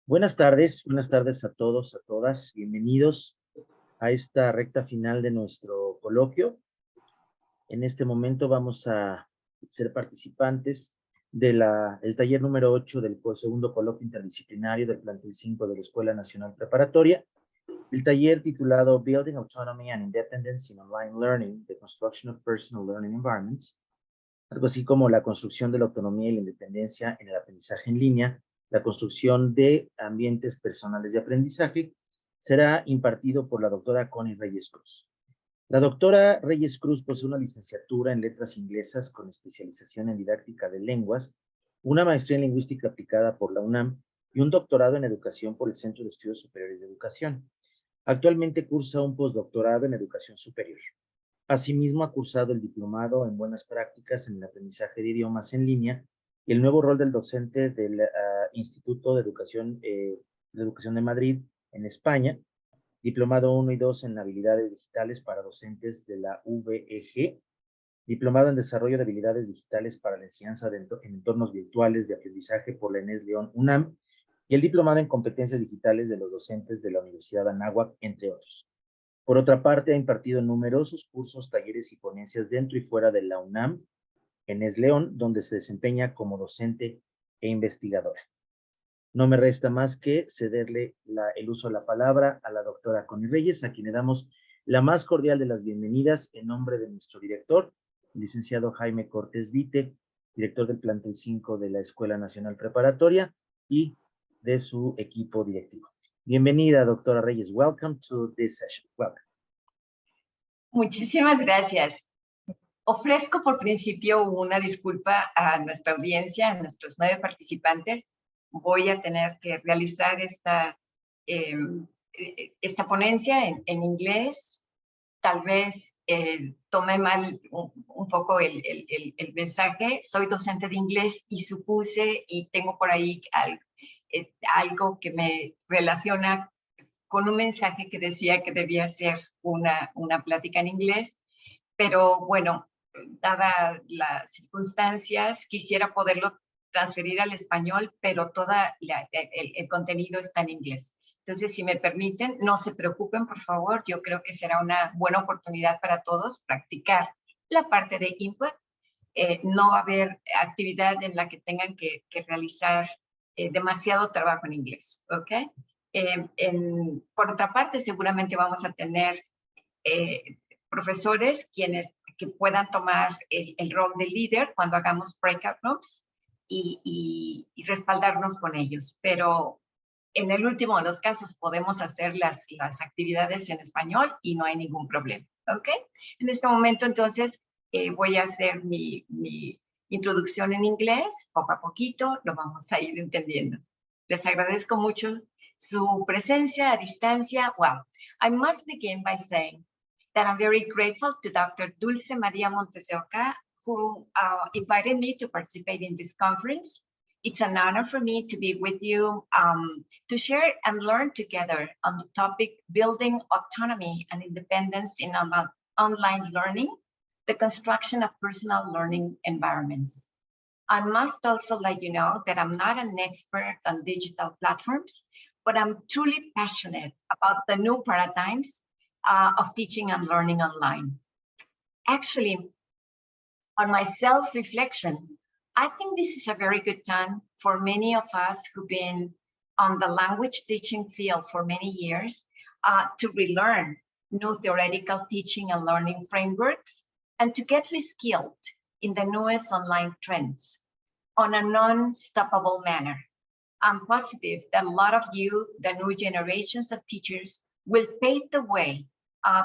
Buenas tardes a todos, a todas. Bienvenidos a esta recta final de nuestro coloquio. En este momento vamos a ser participantes del taller número 8 del segundo coloquio interdisciplinario del plantel 5 de la Escuela Nacional Preparatoria. El taller titulado Building Autonomy and Independence in Online Learning, the Construction of Personal Learning Environments, algo así como la construcción de la autonomía y la independencia en el aprendizaje en línea, la construcción de ambientes personales de aprendizaje, será impartido por la doctora Connie Reyes Cruz. La doctora Reyes Cruz posee una licenciatura en letras inglesas con especialización en didáctica de lenguas, una maestría en lingüística aplicada por la UNAM y un doctorado en educación por el Centro de Estudios Superiores de Educación. Actualmente cursa un postdoctorado en educación superior. Asimismo, ha cursado el diplomado en buenas prácticas en el aprendizaje de idiomas en línea y el nuevo rol del docente del Instituto de Educación de Madrid en España, diplomado 1 y 2 en habilidades digitales para docentes de la VEG, diplomado en desarrollo de habilidades digitales para la enseñanza en entornos virtuales de aprendizaje por la ENES León UNAM y el diplomado en competencias digitales de los docentes de la Universidad Anáhuac, entre otros. Por otra parte, ha impartido numerosos cursos, talleres y ponencias dentro y fuera de la UNAM, ENES León, donde se desempeña como docente e investigadora. No me resta más que cederle el uso de la palabra a la doctora Connie Reyes, a quien le damos la más cordial de las bienvenidas en nombre de nuestro director, el licenciado Jaime Cortés Vite, director del plantel 5 de la Escuela Nacional Preparatoria y de su equipo directivo. Bienvenida, doctora Reyes. Welcome to this session. Welcome. Muchísimas gracias. Ofrezco por principio una disculpa a nuestra audiencia, a nuestros 9 participantes. Voy a tener que realizar esta ponencia en inglés. Tal vez tome mal un poco el mensaje. Soy docente de inglés y supuse y tengo por ahí algo que me relaciona con un mensaje que decía que debía ser una plática en inglés, pero bueno, dadas las circunstancias, quisiera poderlo transferir al español, pero todo el contenido está en inglés. Entonces, si me permiten, no se preocupen, por favor. Yo creo que será una buena oportunidad para todos practicar la parte de input. No va a haber actividad en la que tengan que realizar demasiado trabajo en inglés, ¿ok? Por otra parte, seguramente vamos a tener profesores que puedan tomar el rol de líder cuando hagamos breakout rooms y respaldarnos con ellos. Pero en el último de los casos podemos hacer las actividades en español y no hay ningún problema, ¿ok? En este momento, entonces, voy a hacer mi introducción en inglés. Poco a poquito lo vamos a ir entendiendo. Les agradezco mucho su presencia a distancia. Well, I must begin by saying that I'm very grateful to Dr. Dulce Maria Montes de Oca, who invited me to participate in this conference. It's an honor for me to be with you to share and learn together on the topic Building Autonomy and Independence in Online Learning, the Construction of Personal Learning Environments. I must also let you know that I'm not an expert on digital platforms, but I'm truly passionate about the new paradigms of teaching and learning online. Actually, on my self-reflection, I think this is a very good time for many of us who've been on the language teaching field for many years to relearn new theoretical teaching and learning frameworks and to get reskilled in the newest online trends on a non-stoppable manner. I'm positive that a lot of you, the new generations of teachers, will pave the way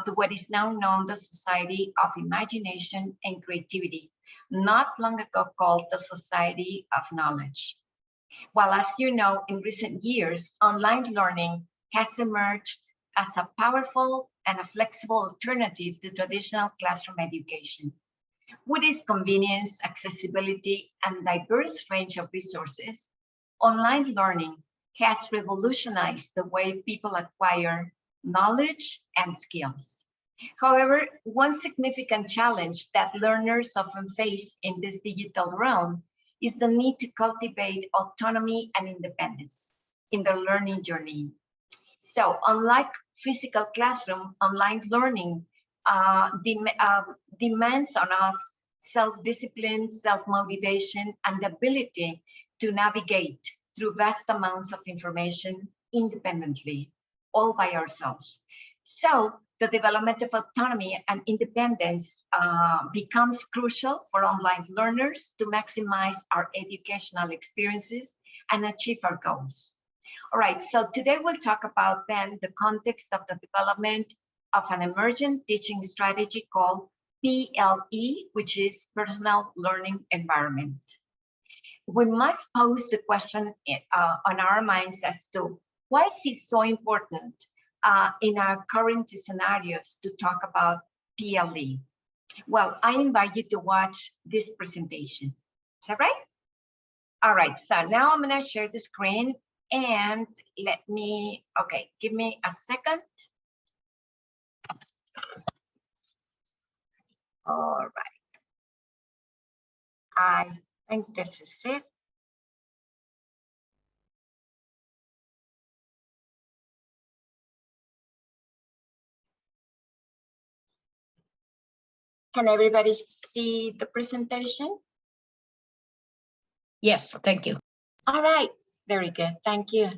to what is now known the Society of Imagination and Creativity, not long ago called the Society of Knowledge. Well, as you know, in recent years, online learning has emerged as a powerful and a flexible alternative to traditional classroom education. With its convenience, accessibility, and diverse range of resources, online learning has revolutionized the way people acquire knowledge and skills. However, one significant challenge that learners often face in this digital realm is the need to cultivate autonomy and independence. in the learning journey. So unlike physical classroom, online learning demands on us self-discipline, self-motivation, and the ability to navigate through vast amounts of information independently, all by ourselves. So the development of autonomy and independence becomes crucial for online learners to maximize our educational experiences and achieve our goals. All right, so today we'll talk about then the context of the development of an emergent teaching strategy called PLE, which is Personal Learning Environment. We must pose the question on our minds as to why is it so important in our current scenarios to talk about PLE? Well, I invite you to watch this presentation. Is that right? All right, so now I'm gonna share the screen and let me, okay, give me a second. All right. I think this is it. Can everybody see the presentation? Yes, thank you. All right, very good, thank you.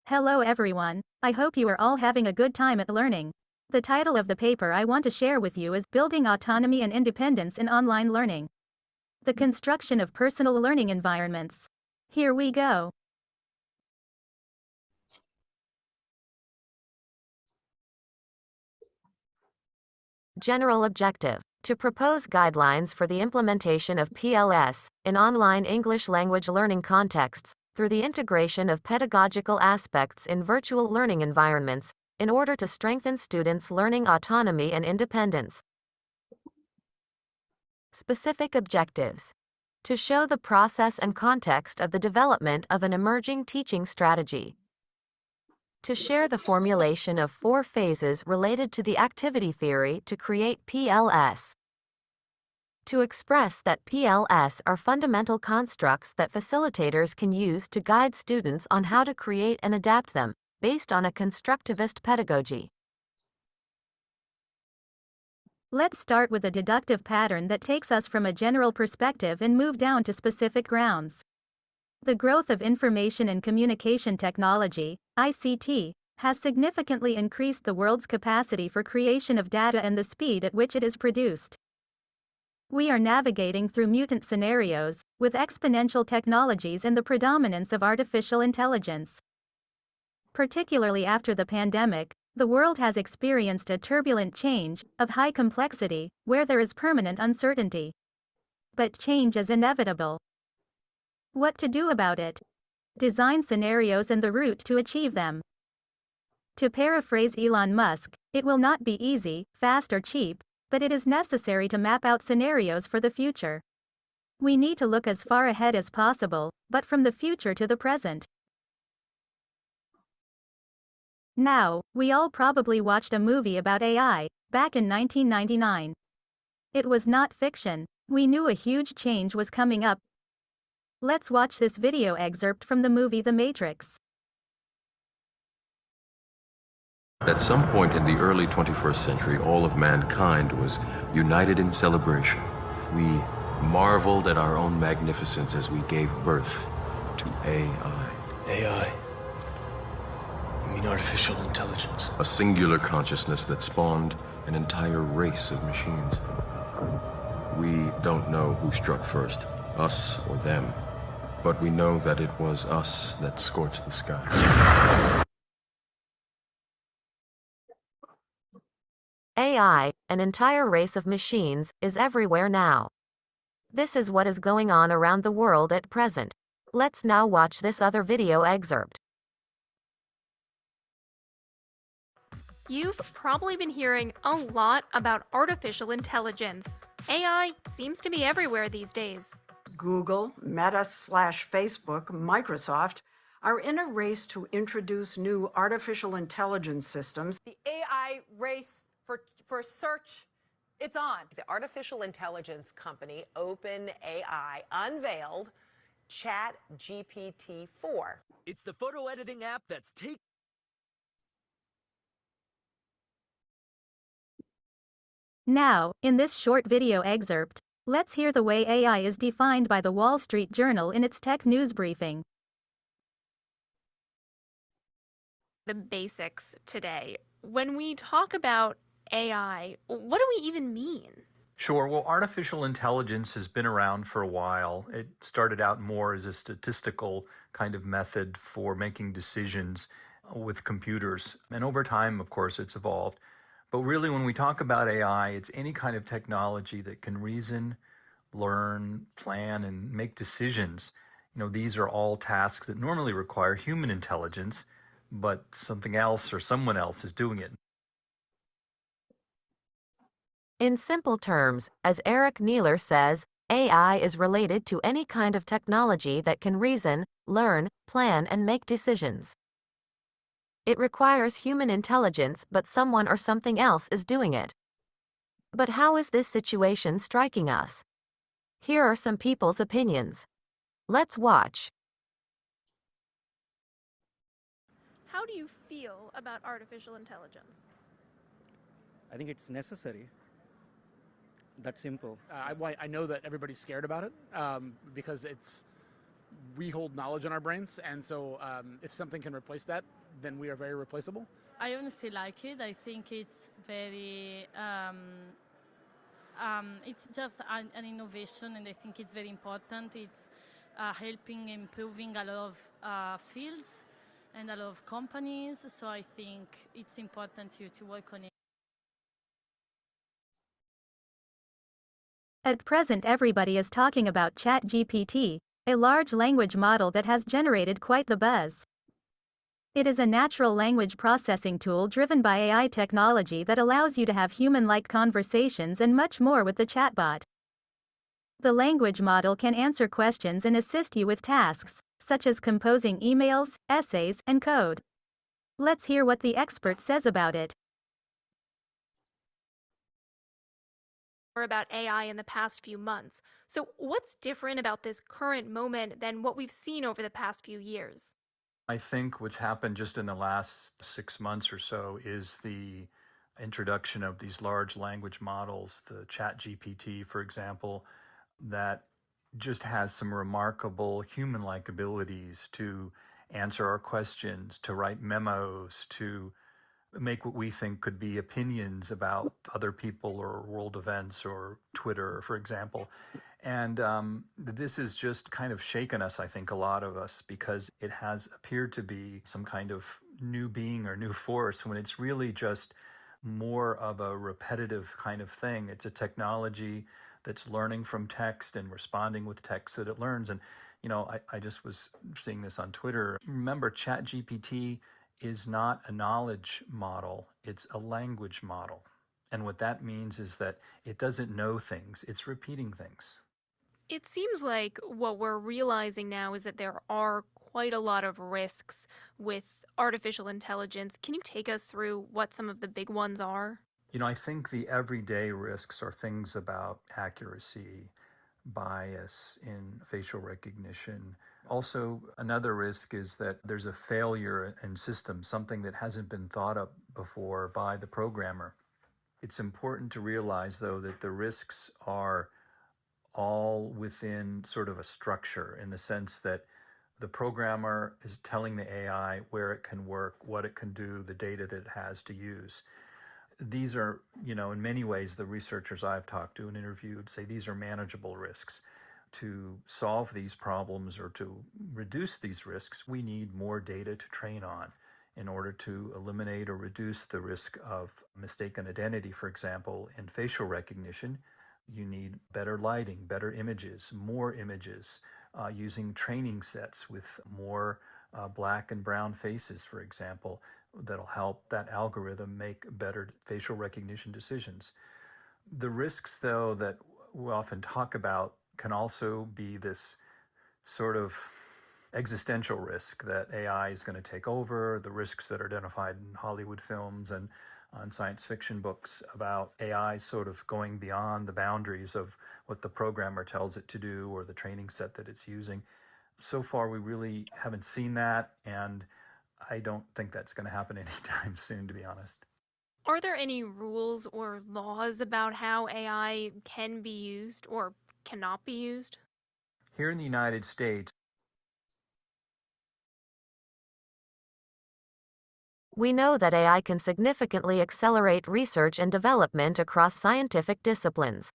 Hello everyone, I hope you are all having a good time at learning. The title of the paper I want to share with you is Building Autonomy and Independence in Online Learning. The Construction of Personal Learning Environments. Here we go. General objective: to propose guidelines for the implementation of PLS in online English language learning contexts through the integration of pedagogical aspects in virtual learning environments in order to strengthen students' learning autonomy and independence. Specific objectives: to show the process and context of the development of an emerging teaching strategy. To share the formulation of 4 phases related to the activity theory to create PLS. To express that PLS are fundamental constructs that facilitators can use to guide students on how to create and adapt them, based on a constructivist pedagogy. Let's start with a deductive pattern that takes us from a general perspective and move down to specific grounds. The growth of information and communication technology, ICT, has significantly increased the world's capacity for creation of data and the speed at which it is produced. We are navigating through mutant scenarios, with exponential technologies and the predominance of artificial intelligence. Particularly after the pandemic, the world has experienced a turbulent change, of high complexity, where there is permanent uncertainty. But change is inevitable. What to do about it? Design scenarios and the route to achieve them. To paraphrase Elon Musk, it will not be easy, fast or cheap, but it is necessary to map out scenarios for the future. We need to look as far ahead as possible, but from the future to the present. Now, we all probably watched a movie about AI, back in 1999. It was not fiction. We knew a huge change was coming up. Let's watch this video excerpt from the movie The Matrix. At some point in the early 21st century, all of mankind was united in celebration. We marveled at our own magnificence as we gave birth to AI. AI? You mean artificial intelligence? A singular consciousness that spawned an entire race of machines. We don't know who struck first, us or them, but we know that it was us that scorched the sky. AI, an entire race of machines, is everywhere now. This is what is going on around the world at present. Let's now watch this other video excerpt. You've probably been hearing a lot about artificial intelligence. AI seems to be everywhere these days. Google, Meta/Facebook, Microsoft are in a race to introduce new artificial intelligence systems. The AI race for search, it's on. The artificial intelligence company OpenAI unveiled ChatGPT-4. It's the photo editing app that's Now, in this short video excerpt, let's hear the way AI is defined by the Wall Street Journal in its tech news briefing. The basics today. When we talk about AI, what do we even mean? Sure. Well, artificial intelligence has been around for a while. It started out more as a statistical kind of method for making decisions with computers. And over time, of course, it's evolved. But really, when we talk about AI, it's any kind of technology that can reason, learn, plan, and make decisions. These are all tasks that normally require human intelligence, but something else or someone else is doing it. In simple terms, as Eric Neeler says, AI is related to any kind of technology that can reason, learn, plan, and make decisions. It requires human intelligence, but someone or something else is doing it. But how is this situation striking us? Here are some people's opinions. Let's watch. How do you feel about artificial intelligence? I think it's necessary. That's simple. I know that everybody's scared about it because we hold knowledge in our brains, and so if something can replace that, then we are very replaceable. I honestly like it. I think it's very, it's just an innovation, and I think it's very important. It's helping improving a lot of fields and a lot of companies, so I think it's important to work on it. At present, everybody is talking about ChatGPT, a large language model that has generated quite the buzz. It is a natural language processing tool driven by AI technology that allows you to have human-like conversations and much more with the chatbot. The language model can answer questions and assist you with tasks, such as composing emails, essays, and code. Let's hear what the expert says about it. About AI in the past few months. So what's different about this current moment than what we've seen over the past few years? I think what's happened just in the last 6 months or so is the introduction of these large language models, the ChatGPT, for example, that just has some remarkable human-like abilities to answer our questions, to write memos, to make what we think could be opinions about other people or world events or Twitter, for example. And this has just kind of shaken us, I think, a lot of us, because it has appeared to be some kind of new being or new force when it's really just more of a repetitive kind of thing. It's a technology that's learning from text and responding with text that it learns. And, I just was seeing this on Twitter. Remember, ChatGPT is not a knowledge model, it's a language model. And what that means is that it doesn't know things, it's repeating things. It seems like what we're realizing now is that there are quite a lot of risks with artificial intelligence. Can you take us through what some of the big ones are? I think the everyday risks are things about accuracy, bias in facial recognition. Also, another risk is that there's a failure in systems, something that hasn't been thought of before by the programmer. It's important to realize, though, that the risks are all within sort of a structure, in the sense that the programmer is telling the AI where it can work, what it can do, the data that it has to use. These are, in many ways, the researchers I've talked to and interviewed say these are manageable risks. To solve these problems or to reduce these risks, we need more data to train on in order to eliminate or reduce the risk of mistaken identity, for example, in facial recognition. You need better lighting, better images, more images, using training sets with more black and brown faces, for example, that'll help that algorithm make better facial recognition decisions. The risks, though, that we often talk about can also be this sort of existential risk that AI is going to take over, the risks that are identified in Hollywood films and on science fiction books about AI sort of going beyond the boundaries of what the programmer tells it to do or the training set that it's using. So far, we really haven't seen that, and I don't think that's going to happen anytime soon, to be honest. Are there any rules or laws about how AI can be used or cannot be used? Here in the United States, we know that AI can significantly accelerate research and development across scientific disciplines.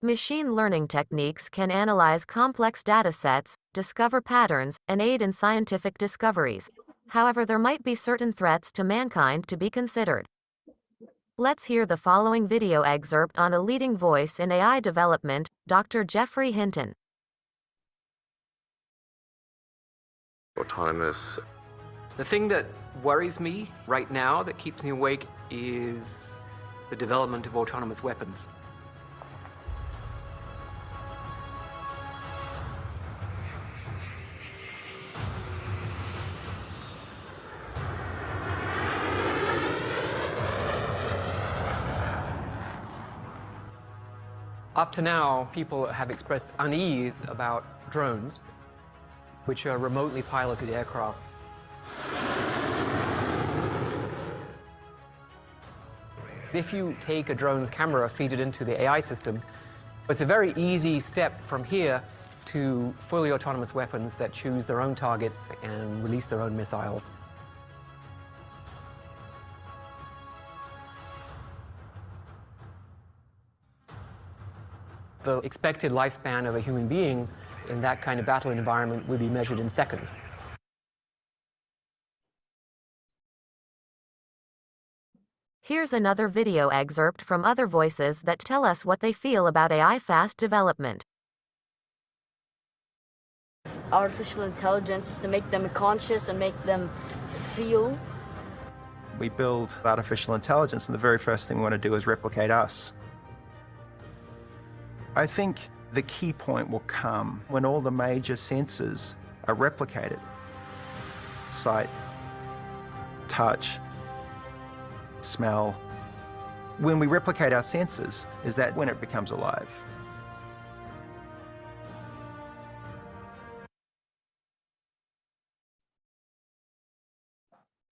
Machine learning techniques can analyze complex data sets, discover patterns, and aid in scientific discoveries. However, there might be certain threats to mankind to be considered. Let's hear the following video excerpt on a leading voice in AI development, Dr. Jeffrey Hinton. Autonomous. The thing that worries me right now, that keeps me awake, is the development of autonomous weapons. Up to now, people have expressed unease about drones, which are remotely piloted aircraft. If you take a drone's camera, feed it into the AI system, it's a very easy step from here to fully autonomous weapons that choose their own targets and release their own missiles. The expected lifespan of a human being in that kind of battle environment would be measured in seconds. Here's another video excerpt from other voices that tell us what they feel about AI fast development. Artificial intelligence is to make them conscious and make them feel. We build artificial intelligence, and the very first thing we want to do is replicate us. I think the key point will come when all the major senses are replicated. Sight, touch, smell. When we replicate our senses, is that when it becomes alive.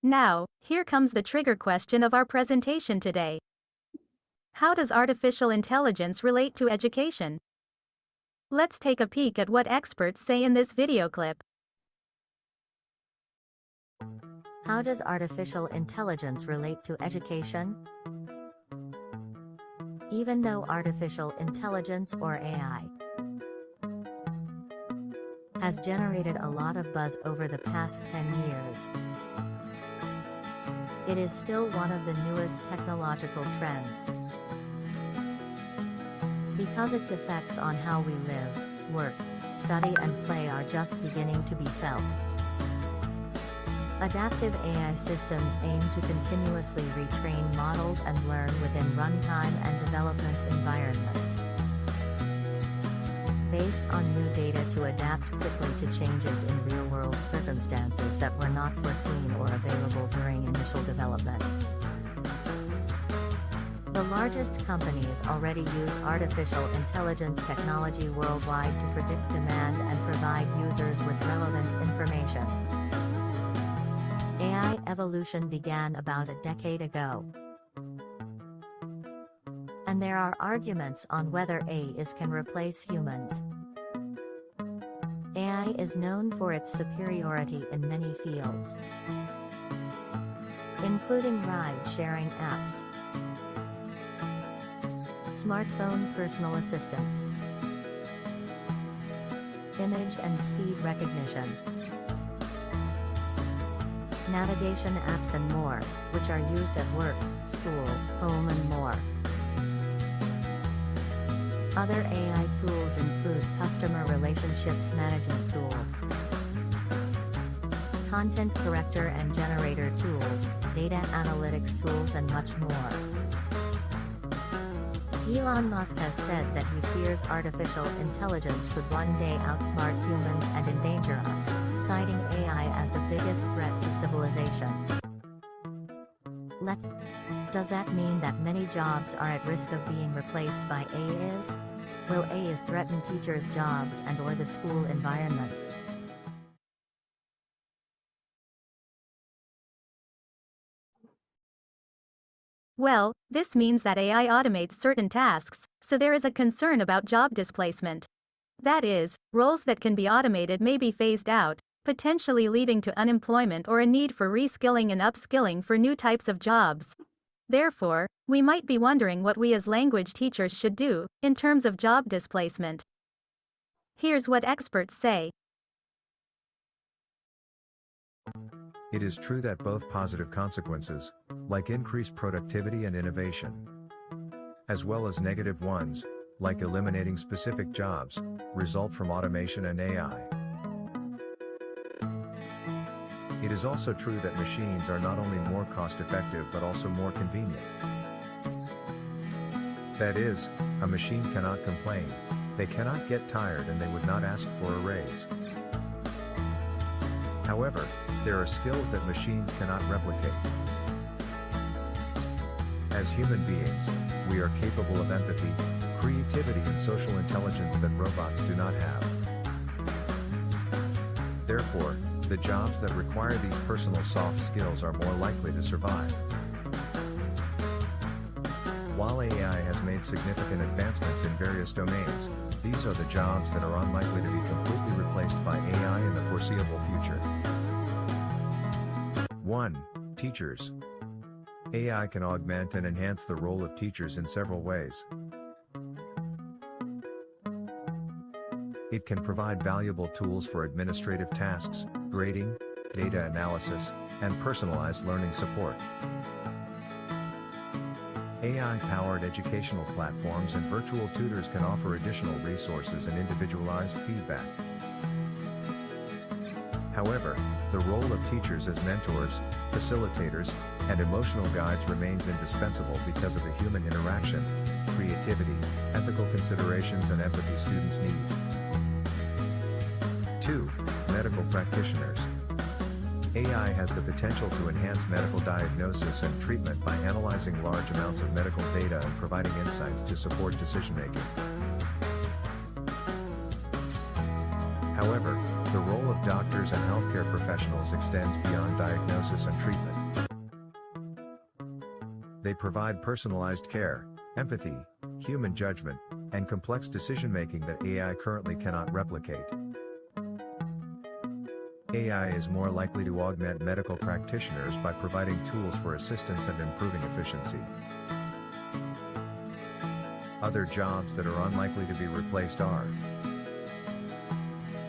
Now, here comes the trigger question of our presentation today. How does artificial intelligence relate to education? Let's take a peek at what experts say in this video clip. How does artificial intelligence relate to education? Even though artificial intelligence, or AI, has generated a lot of buzz over the past 10 years, it is still one of the newest technological trends, because its effects on how we live, work, study and play are just beginning to be felt. Adaptive AI systems aim to continuously retrain models and learn within runtime and development environments, based on new data to adapt quickly to changes in real-world circumstances that were not foreseen or available during initial development. The largest companies already use artificial intelligence technology worldwide to predict demand and provide users with relevant information. AI evolution began about a decade ago, and there are arguments on whether AIs can replace humans. AI is known for its superiority in many fields, including ride-sharing apps, smartphone personal assistants, image and speed recognition, navigation apps and more, which are used at work, school, home and more. Other AI tools include customer relationships management tools, content corrector and generator tools, data analytics tools and much more. Elon Musk has said that he fears artificial intelligence could one day outsmart humans and endanger us, citing AI as the biggest threat to civilization. Does that mean that many jobs are at risk of being replaced by AIs? Will AIs threaten teachers' jobs and/or the school environments? Well, this means that AI automates certain tasks, so there is a concern about job displacement. That is, roles that can be automated may be phased out, potentially leading to unemployment or a need for reskilling and upskilling for new types of jobs. Therefore, we might be wondering what we as language teachers should do, in terms of job displacement. Here's what experts say. It is true that both positive consequences, like increased productivity and innovation, as well as negative ones, like eliminating specific jobs, result from automation and AI. It is also true that machines are not only more cost-effective but also more convenient. That is, a machine cannot complain, they cannot get tired, and they would not ask for a raise. However, there are skills that machines cannot replicate. As human beings, we are capable of empathy, creativity, and social intelligence that robots do not have. Therefore, the jobs that require these personal soft skills are more likely to survive. While AI has made significant advancements in various domains, these are the jobs that are unlikely to be completely replaced by AI in the foreseeable future. 1. Teachers. AI can augment and enhance the role of teachers in several ways. It can provide valuable tools for administrative tasks, grading, data analysis, and personalized learning support. AI-powered educational platforms and virtual tutors can offer additional resources and individualized feedback. However, the role of teachers as mentors, facilitators, and emotional guides remains indispensable because of the human interaction, creativity, ethical considerations, and empathy students need. 2. Medical practitioners. AI has the potential to enhance medical diagnosis and treatment by analyzing large amounts of medical data and providing insights to support decision-making. However, the role of doctors and healthcare professionals extends beyond diagnosis and treatment. They provide personalized care, empathy, human judgment, and complex decision-making that AI currently cannot replicate. AI is more likely to augment medical practitioners by providing tools for assistance and improving efficiency. Other jobs that are unlikely to be replaced are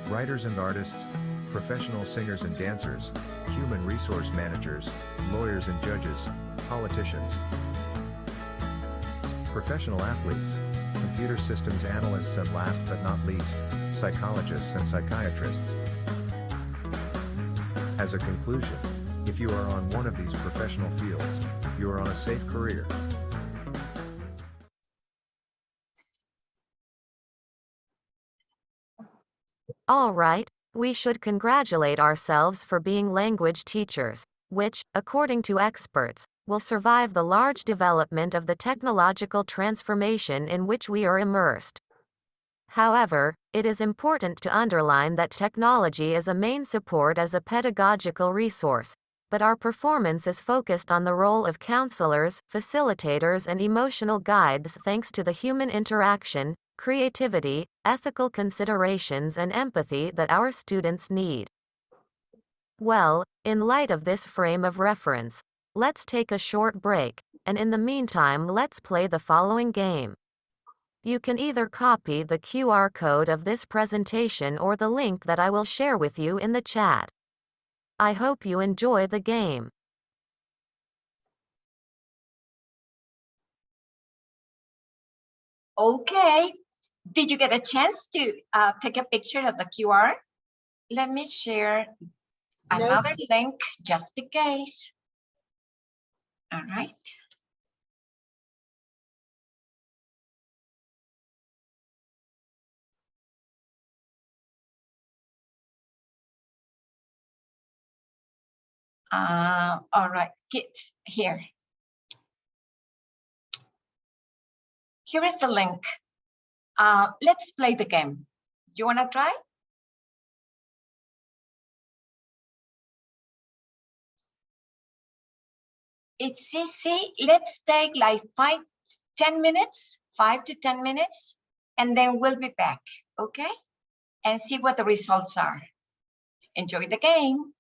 writers and artists, professional singers and dancers, human resource managers, lawyers and judges, politicians, professional athletes, computer systems analysts, and last but not least, psychologists and psychiatrists. As a conclusion, if you are on one of these professional fields, you are on a safe career. All right, we should congratulate ourselves for being language teachers, which, according to experts, will survive the large development of the technological transformation in which we are immersed. However, it is important to underline that technology is a main support as a pedagogical resource, but our performance is focused on the role of counselors, facilitators, and emotional guides thanks to the human interaction, creativity, ethical considerations, and empathy that our students need. Well, in light of this frame of reference, let's take a short break, and in the meantime let's play the following game. You can either copy the QR code of this presentation or the link that I will share with you in the chat. I hope you enjoy the game. Okay. Did you get a chance to take a picture of the QR? Let me share another link just in case. All right. All right, kids, here. Here is the link. Let's play the game. You want to try? It's easy. Let's take like 5 to 10 minutes, and then we'll be back, okay? And see what the results are. Enjoy the game.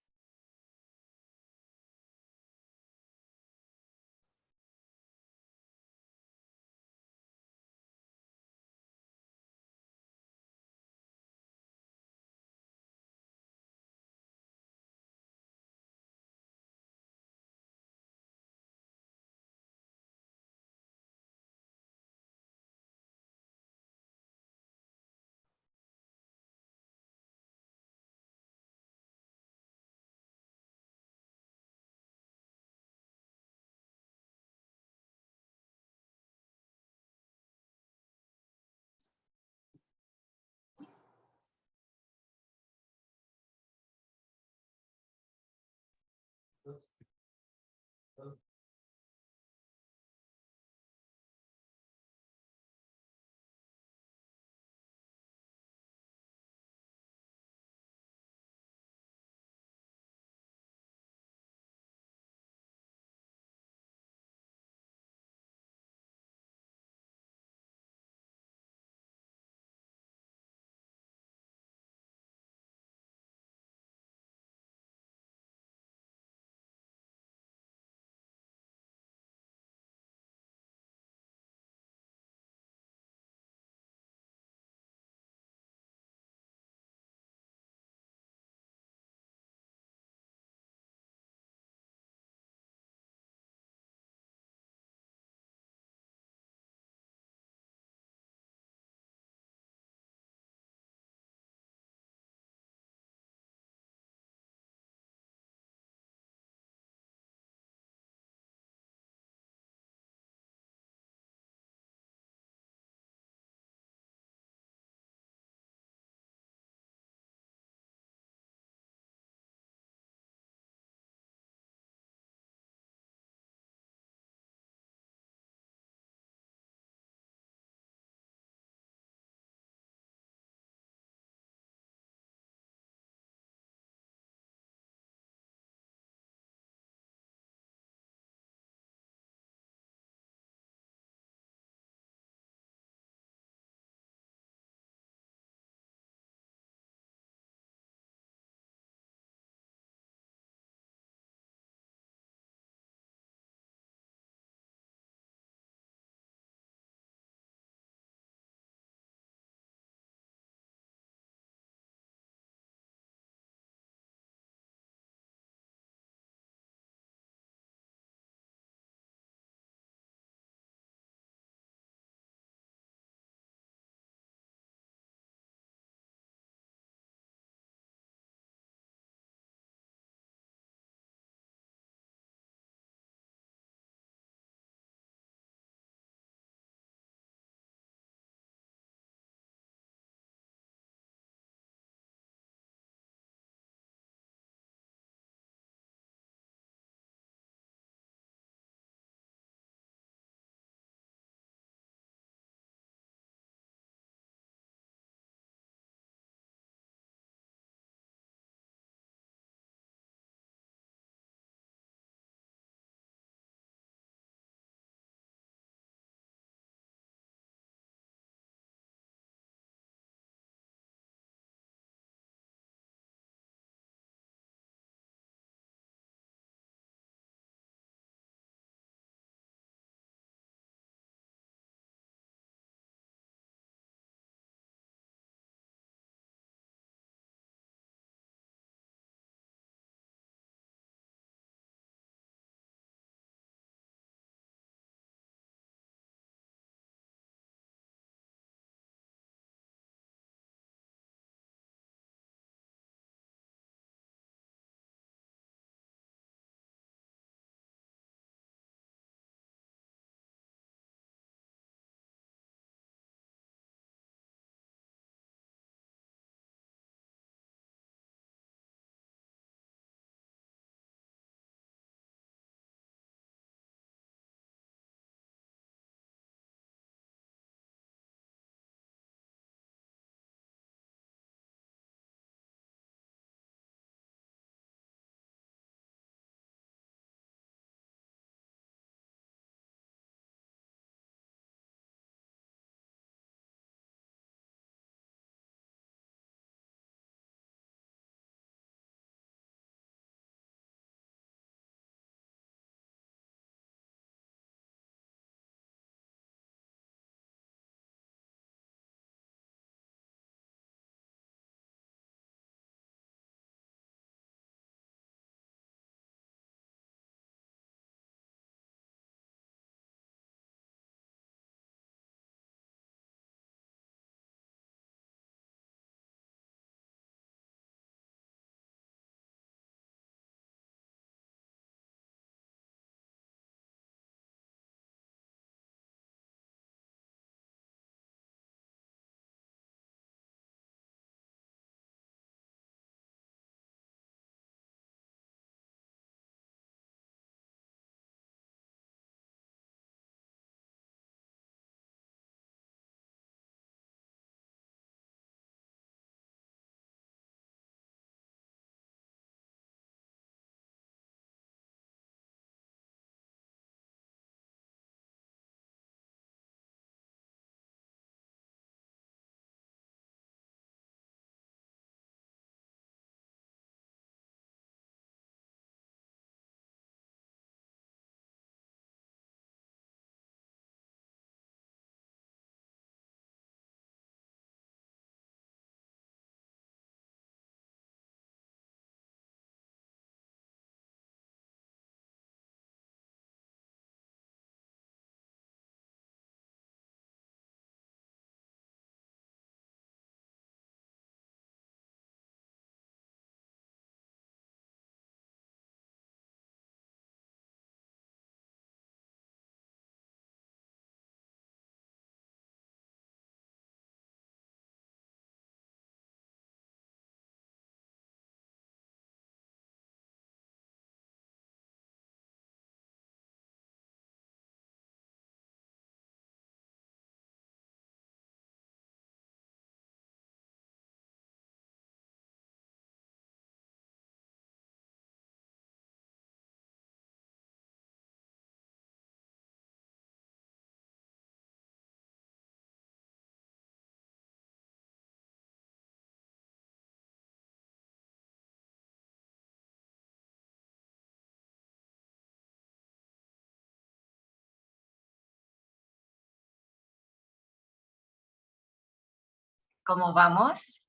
¿Cómo vamos?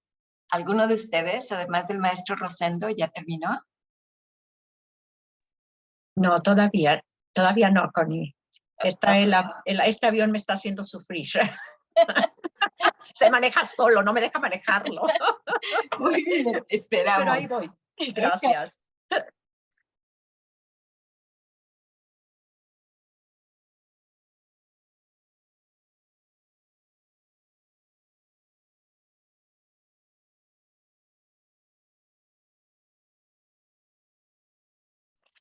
¿Alguno de ustedes, además del maestro Rosendo, ya terminó? No, todavía no, Connie. Este avión me está haciendo sufrir. Se maneja solo, no me deja manejarlo. Muy bien, esperamos. Pero ahí voy. Gracias.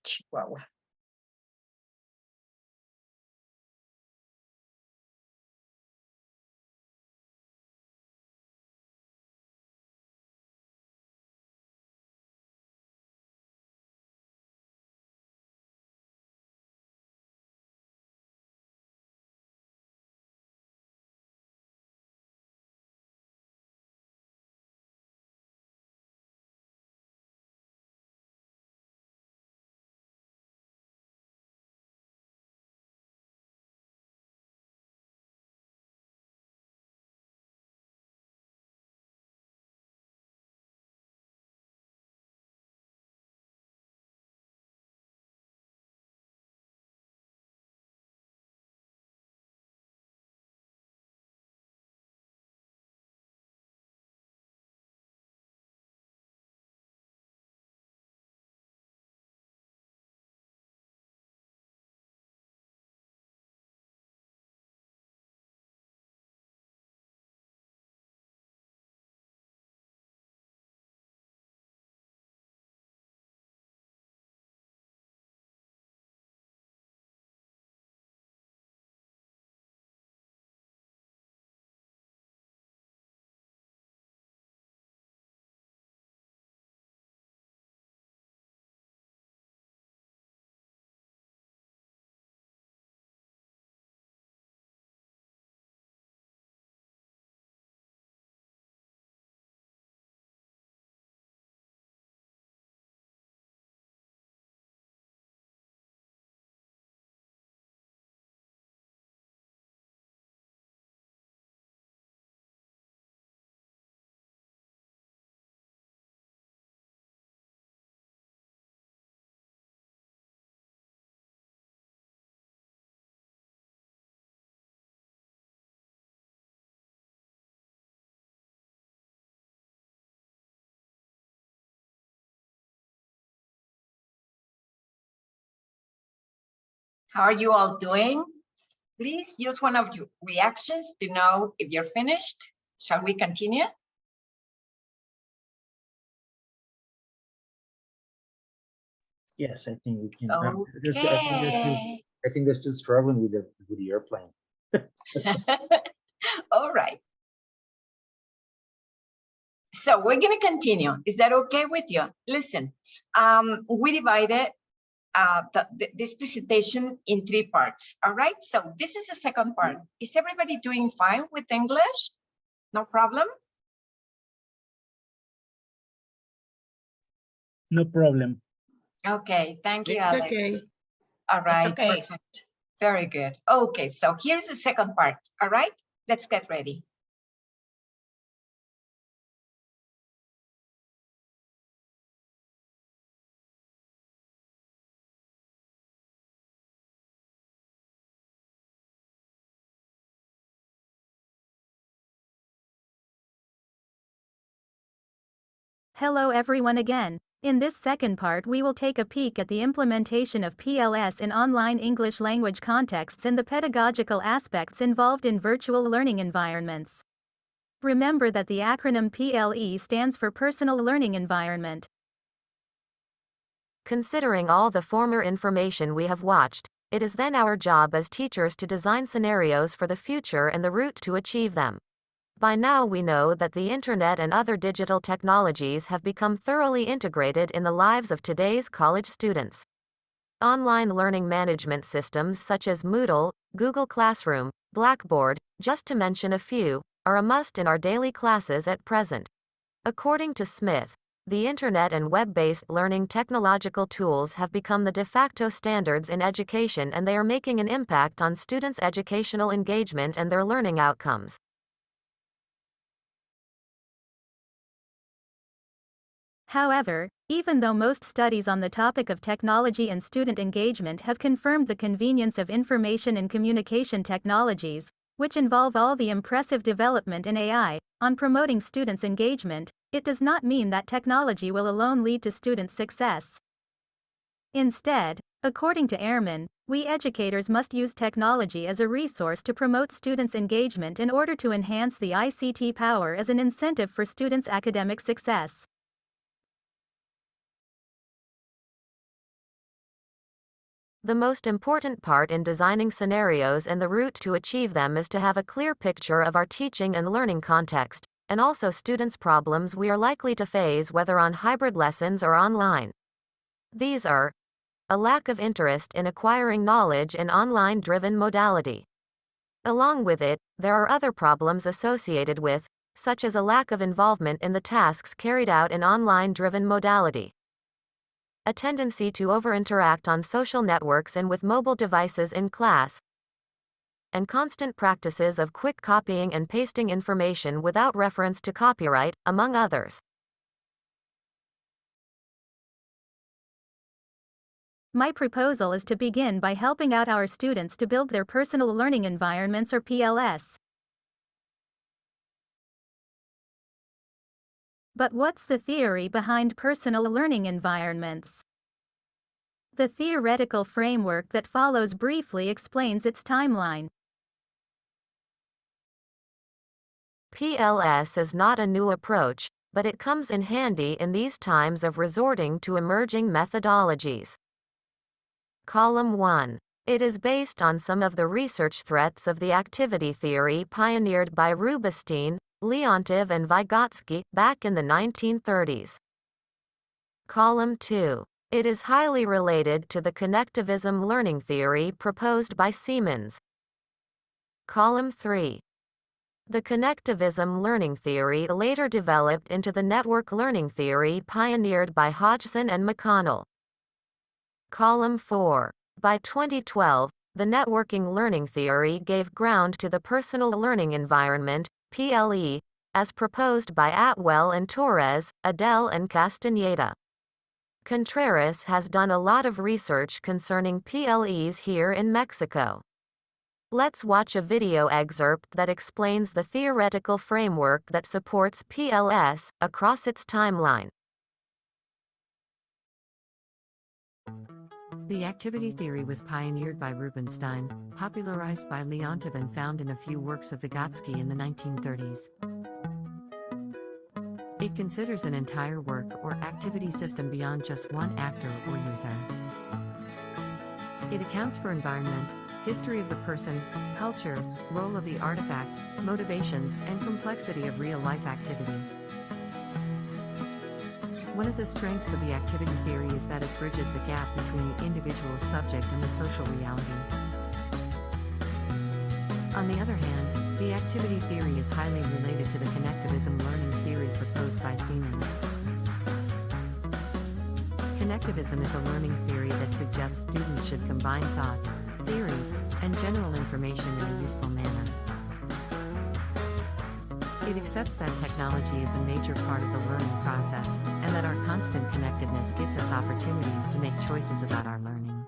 Chihuahua. How are you all doing? Please use one of your reactions to know if you're finished. Shall we continue? Yes, I think we can. Okay. I think they're still struggling with the airplane. All right. So we're going to continue. Is that okay with you? Listen, we divided this presentation in 3 parts. All right. So this is the second part. Is everybody doing fine with English? No problem? No problem. Okay. Thank you, It's Alex. okay. All right. It's okay. Perfect. Very good. Okay. So here's the second part. All right. Let's get ready. Hello everyone again. In this second part we will take a peek at the implementation of PLS in online English language contexts and the pedagogical aspects involved in virtual learning environments. Remember that the acronym PLE stands for Personal Learning Environment. Considering all the former information we have watched, it is then our job as teachers to design scenarios for the future and the route to achieve them. By now we know that the internet and other digital technologies have become thoroughly integrated in the lives of today's college students. Online learning management systems such as Moodle, Google Classroom, Blackboard, just to mention a few, are a must in our daily classes at present. According to Smith, the internet and web-based learning technological tools have become the de facto standards in education, and they are making an impact on students' educational engagement and their learning outcomes. However, even though most studies on the topic of technology and student engagement have confirmed the convenience of information and communication technologies, which involve all the impressive development in AI, on promoting students' engagement, it does not mean that technology will alone lead to student success. Instead, according to Ehrman, we educators must use technology as a resource to promote students' engagement in order to enhance the ICT power as an incentive for students' academic success. The most important part in designing scenarios and the route to achieve them is to have a clear picture of our teaching and learning context, and also students' problems we are likely to face whether on hybrid lessons or online. These are a lack of interest in acquiring knowledge in online-driven modality. Along with it, there are other problems associated with, such as a lack of involvement in the tasks carried out in online-driven modality, a tendency to over-interact on social networks and with mobile devices in class, and constant practices of quick copying and pasting information without reference to copyright, among others. My proposal is to begin by helping out our students to build their personal learning environments or PLS. But what's the theory behind personal learning environments? The theoretical framework that follows briefly explains its timeline. PLS is not a new approach, but it comes in handy in these times of resorting to emerging methodologies. Column 1. It is based on some of the research threats of the activity theory pioneered by Rubinstein, Leontiev and Vygotsky back in the 1930s. Column 2. It is highly related to the connectivism learning theory proposed by Siemens. Column 3. The connectivism learning theory later developed into the network learning theory pioneered by Hodgson and McConnell. Column 4. By 2012, the networking learning theory gave ground to the personal learning environment, PLE, as proposed by Atwell and Torres, Adele and Castaneda. Contreras has done a lot of research concerning PLEs here in Mexico. Let's watch a video excerpt that explains the theoretical framework that supports PLS across its timeline. The activity theory was pioneered by Rubinstein, popularized by Leontiev and found in a few works of Vygotsky in the 1930s. It considers an entire work or activity system beyond just one actor or user. It accounts for environment, history of the person, culture, role of the artifact, motivations, and complexity of real-life activity. One of the strengths of the activity theory is that it bridges the gap between the individual subject and the social reality. On the other hand, the activity theory is highly related to the connectivism learning theory proposed by Siemens. Connectivism is a learning theory that suggests students should combine thoughts, theories, and general information in a useful manner. It accepts that technology is a major part of the learning process, and that our constant connectedness gives us opportunities to make choices about our learning.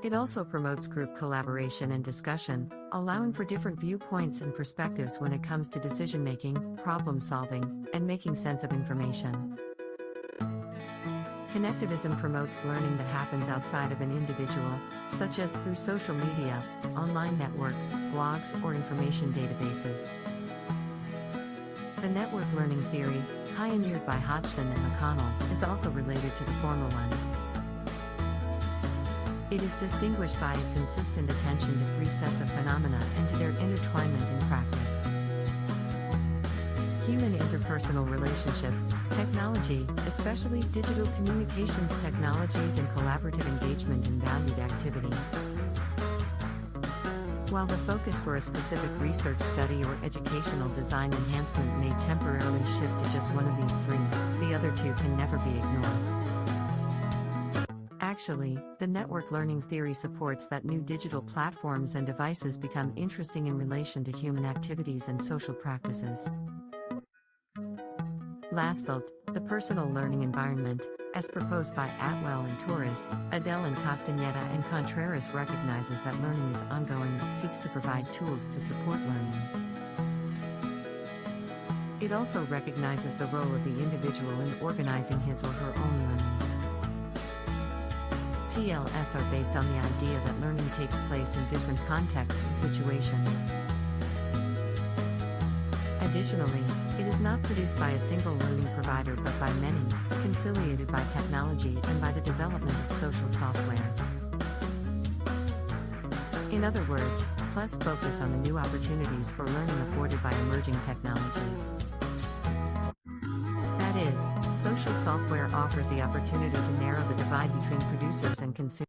It also promotes group collaboration and discussion, allowing for different viewpoints and perspectives when it comes to decision-making, problem-solving, and making sense of information. Connectivism promotes learning that happens outside of an individual, such as through social media, online networks, blogs, or information databases. The network learning theory, pioneered by Hodgson and McConnell, is also related to the former ones. It is distinguished by its insistent attention to three sets of phenomena and to their intertwinement in practice. Human interpersonal relationships, technology, especially digital communications technologies, and collaborative engagement in valued activity. While the focus for a specific research study or educational design enhancement may temporarily shift to just one of these three, the other two can never be ignored. Actually, the network learning theory supports that new digital platforms and devices become interesting in relation to human activities and social practices. Lastly, the personal learning environment, as proposed by Atwell and Torres, Adele and Castaneda and Contreras, recognizes that learning is ongoing but seeks to provide tools to support learning. It also recognizes the role of the individual in organizing his or her own learning. PLS are based on the idea that learning takes place in different contexts and situations. Additionally, it is not produced by a single learning provider but by many, conciliated by technology and by the development of social software. In other words, plus focus on the new opportunities for learning afforded by emerging technologies. That is, social software offers the opportunity to narrow the divide between producers and consumers.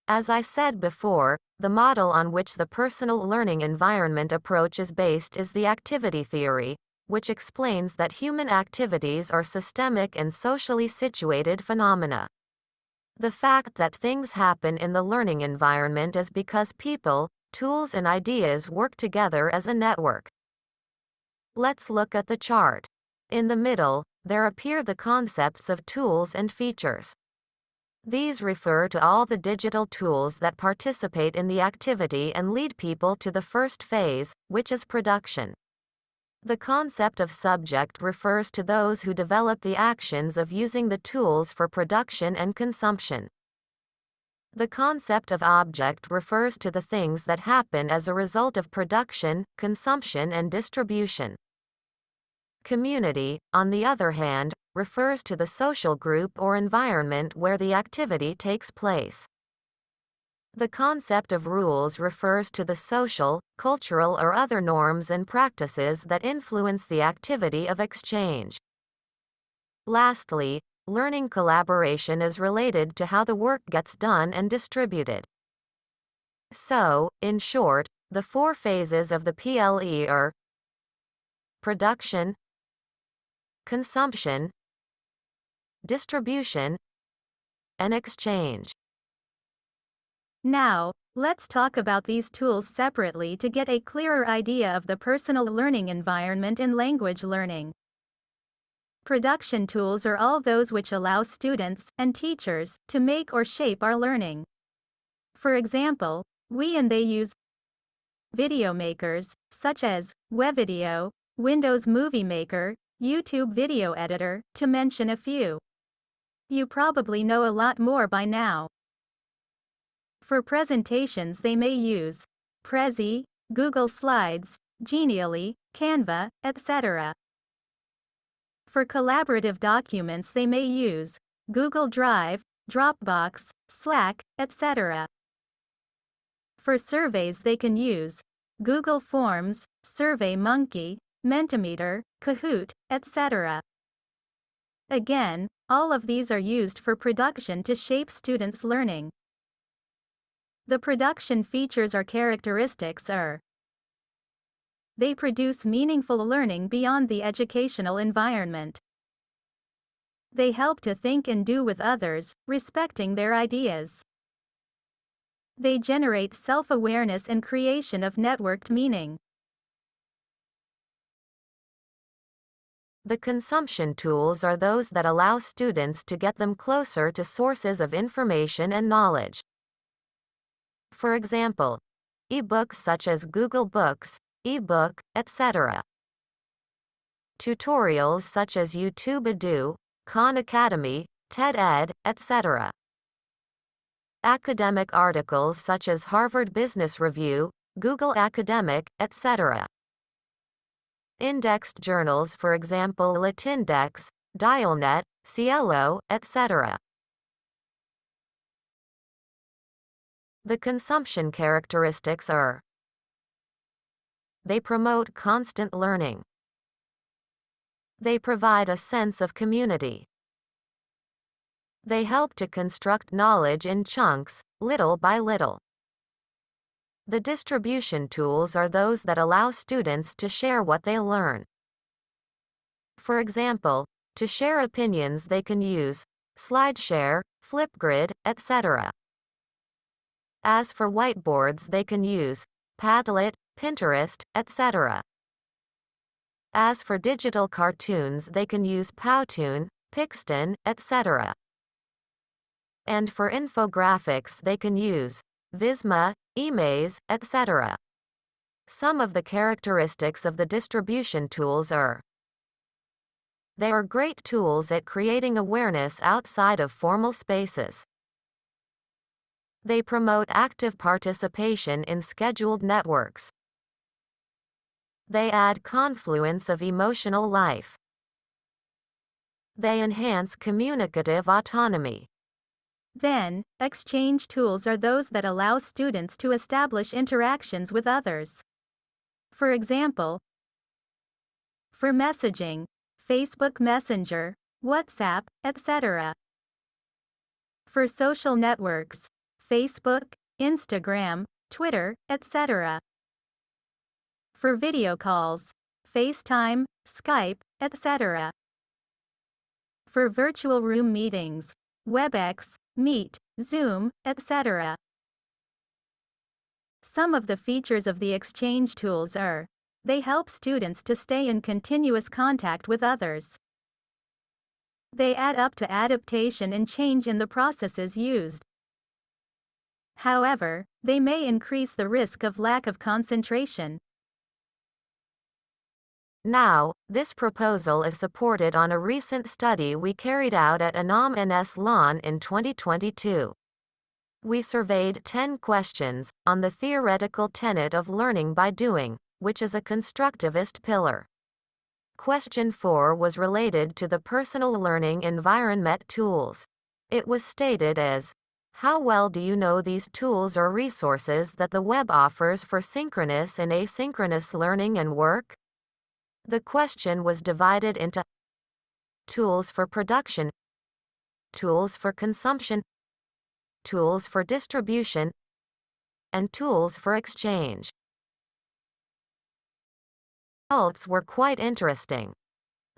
As I said before, the model on which the personal learning environment approach is based is the activity theory, which explains that human activities are systemic and socially situated phenomena. The fact that things happen in the learning environment is because people, tools and ideas work together as a network. Let's look at the chart. In the middle, there appear the concepts of tools and features. These refer to all the digital tools that participate in the activity and lead people to the first phase, which is production. The concept of subject refers to those who develop the actions of using the tools for production and consumption. The concept of object refers to the things that happen as a result of production, consumption, and distribution. Community, on the other hand, refers to the social group or environment where the activity takes place. The concept of rules refers to the social, cultural, or other norms and practices that influence the activity of exchange. Lastly, learning collaboration is related to how the work gets done and distributed. So, in short, the four phases of the PLE are production, consumption, distribution, and exchange. Now, let's talk about these tools separately to get a clearer idea of the personal learning environment in language learning. Production tools are all those which allow students and teachers to make or shape our learning. For example, we and they use video makers, such as WebVideo, Windows Movie Maker, YouTube Video Editor, to mention a few. You probably know a lot more by now. For presentations they may use Prezi, Google Slides, Genially, Canva, etc. For collaborative documents they may use Google Drive, Dropbox, Slack, etc. For surveys they can use Google Forms, SurveyMonkey, Mentimeter, Kahoot, etc. Again, all of these are used for production to shape students' learning. The production features or characteristics are: they produce meaningful learning beyond the educational environment. They help to think and do with others, respecting their ideas. They generate self-awareness and creation of networked meaning. The consumption tools are those that allow students to get them closer to sources of information and knowledge. For example, e-books such as Google Books, eBook, etc. Tutorials such as YouTube Edu, Khan Academy, TED-Ed, etc. Academic articles such as Harvard Business Review, Google Academic, etc. Indexed journals, for example Latindex, Dialnet, Cielo, etc. The consumption characteristics are: they promote constant learning. They provide a sense of community. They help to construct knowledge in chunks, little by little. The distribution tools are those that allow students to share what they learn. For example, to share opinions they can use SlideShare, Flipgrid, etc. As for whiteboards, they can use Padlet, Pinterest, etc. As for digital cartoons, they can use Powtoon, Pixton, etc. And for infographics, they can use Visma, Emaze, etc. Some of the characteristics of the distribution tools are: they are great tools at creating awareness outside of formal spaces. They promote active participation in scheduled networks. They add confluence of emotional life. They enhance communicative autonomy. Then, exchange tools are those that allow students to establish interactions with others. For example, for messaging, Facebook Messenger, WhatsApp, etc. For social networks, Facebook, Instagram, Twitter, etc. For video calls, FaceTime, Skype, etc. For virtual room meetings, WebEx, Meet, Zoom, etc. Some of the features of the exchange tools are: they help students to stay in continuous contact with others. They add up to adaptation and change in the processes used. However, they may increase the risk of lack of concentration. Now, this proposal is supported on a recent study we carried out at INTERDisciplinario LAN in 2022. We surveyed 10 questions on the theoretical tenet of learning by doing, which is a constructivist pillar. Question 4 was related to the personal learning environment tools. It was stated as: how well do you know these tools or resources that the web offers for synchronous and asynchronous learning and work? The question was divided into tools for production, tools for consumption, tools for distribution, and tools for exchange. Results were quite interesting.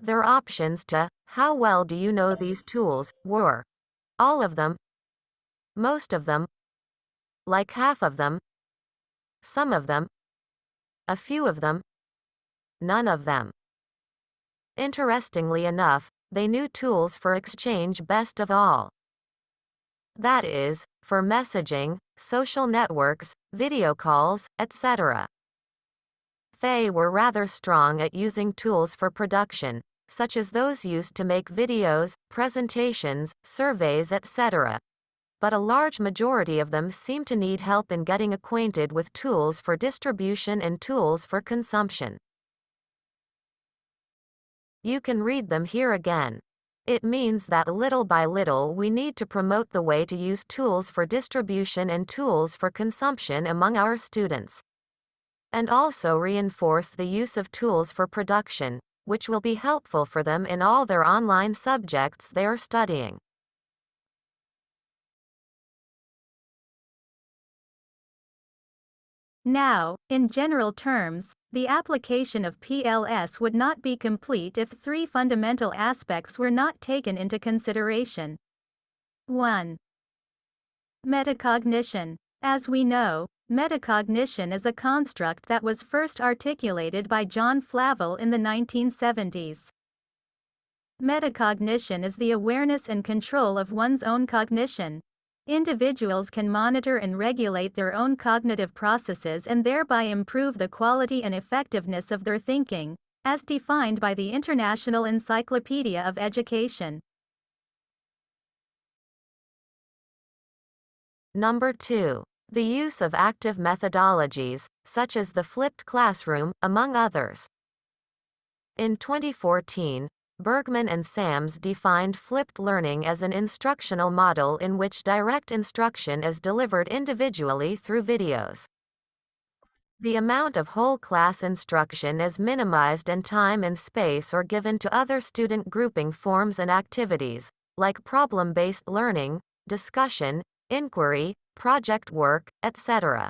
Their options to how well do you know these tools were: all of them, most of them, like half of them, some of them, a few of them, none of them. Interestingly enough, they knew tools for exchange best of all. That is, for messaging, social networks, video calls, etc. They were rather strong at using tools for production, such as those used to make videos, presentations, surveys, etc. But a large majority of them seem to need help in getting acquainted with tools for distribution and tools for consumption. You can read them here again. It means that little by little we need to promote the way to use tools for distribution and tools for consumption among our students. And also reinforce the use of tools for production, which will be helpful for them in all their online subjects they are studying. Now, in general terms, the application of PLS would not be complete if 3 fundamental aspects were not taken into consideration. 1. Metacognition. As we know, metacognition is a construct that was first articulated by John Flavel in the 1970s. Metacognition is the awareness and control of one's own cognition. Individuals can monitor and regulate their own cognitive processes and thereby improve the quality and effectiveness of their thinking, as defined by the International Encyclopedia of Education. Number 2. The use of active methodologies, such as the flipped classroom, among others. In 2014, Bergman and Sams defined flipped learning as an instructional model in which direct instruction is delivered individually through videos. The amount of whole class instruction is minimized and time and space are given to other student grouping forms and activities, like problem-based learning, discussion, inquiry, project work, etc.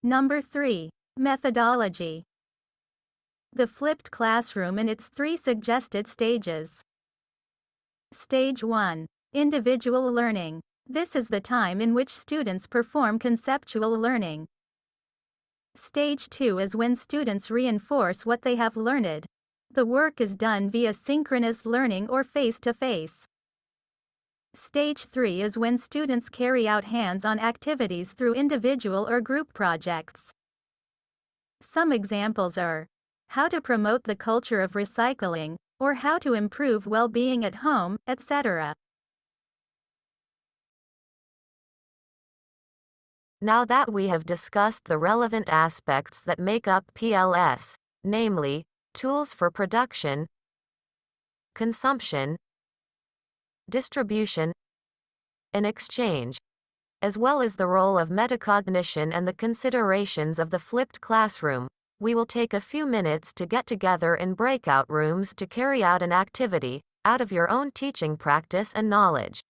Number 3. Methodology. The flipped classroom and its 3 suggested stages. Stage 1. Individual learning. This is the time in which students perform conceptual learning. Stage 2 is when students reinforce what they have learned. The work is done via synchronous learning or face-to-face. Stage 3 is when students carry out hands-on activities through individual or group projects. Some examples are how to promote the culture of recycling, or how to improve well-being at home, etc. Now that we have discussed the relevant aspects that make up PLS, namely, tools for production, consumption, distribution, and exchange, as well as the role of metacognition and the considerations of the flipped classroom, we will take a few minutes to get together in breakout rooms to carry out an activity, out of your own teaching practice and knowledge.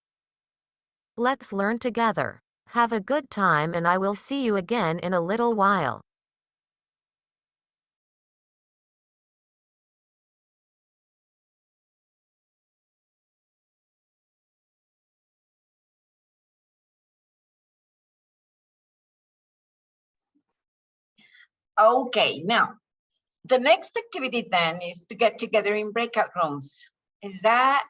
Let's learn together. Have a good time, and I will see you again in a little while. Okay, now, the next activity then is to get together in breakout rooms. Is that,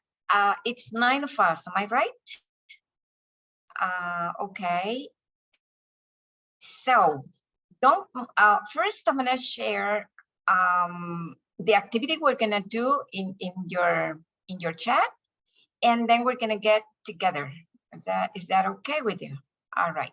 it's 9 of us, am I right? Okay. So, first I'm gonna share the activity we're gonna do in your chat, and then we're gonna get together. Is that okay with you? All right.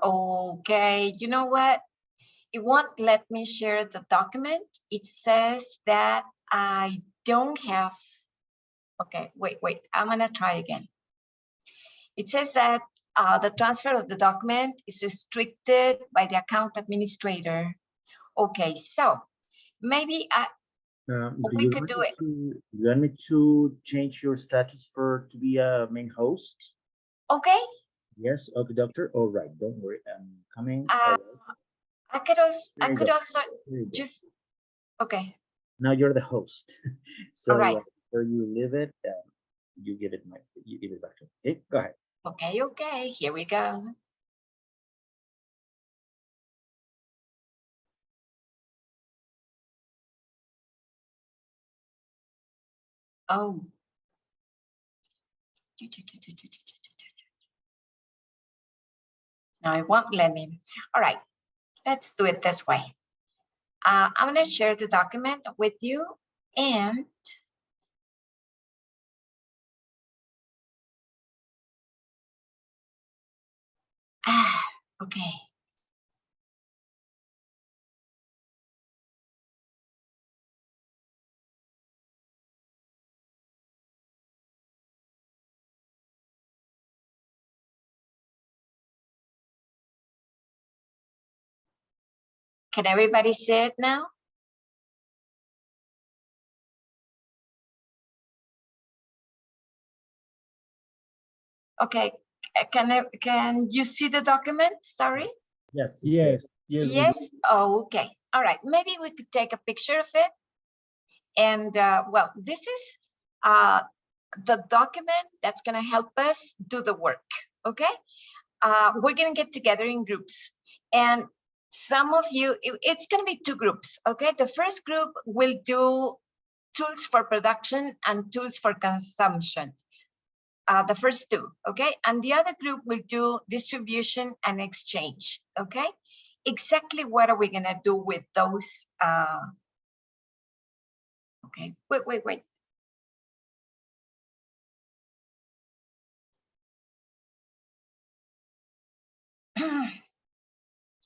Okay, you know what? It won't let me share the document. It says that I don't have, okay, wait, I'm gonna try again. It says that the transfer of the document is restricted by the account administrator. Okay, so maybe we could do it. You want me to change your status to be a main host? Okay. Yes, okay, doctor. All right, don't worry, I'm coming. I could also just, okay. Now you're the host. So all right. where you leave it, you give it back to me. Okay, go ahead. Okay, here we go. Oh. No, it won't let me. All right, let's do it this way. I'm going to share the document with you, and okay. Can everybody see it now? Okay, can you see the document? Sorry. Yes. Yes. Oh, okay. All right. Maybe we could take a picture of it. And well, this is the document that's going to help us do the work. Okay. We're going to get together in groups, and some of you, it's going to be 2 groups. Okay. The first group will do tools for production and tools for consumption. The first two, okay? And the other group will do distribution and exchange, okay? Exactly what are we gonna do with those? Okay, wait.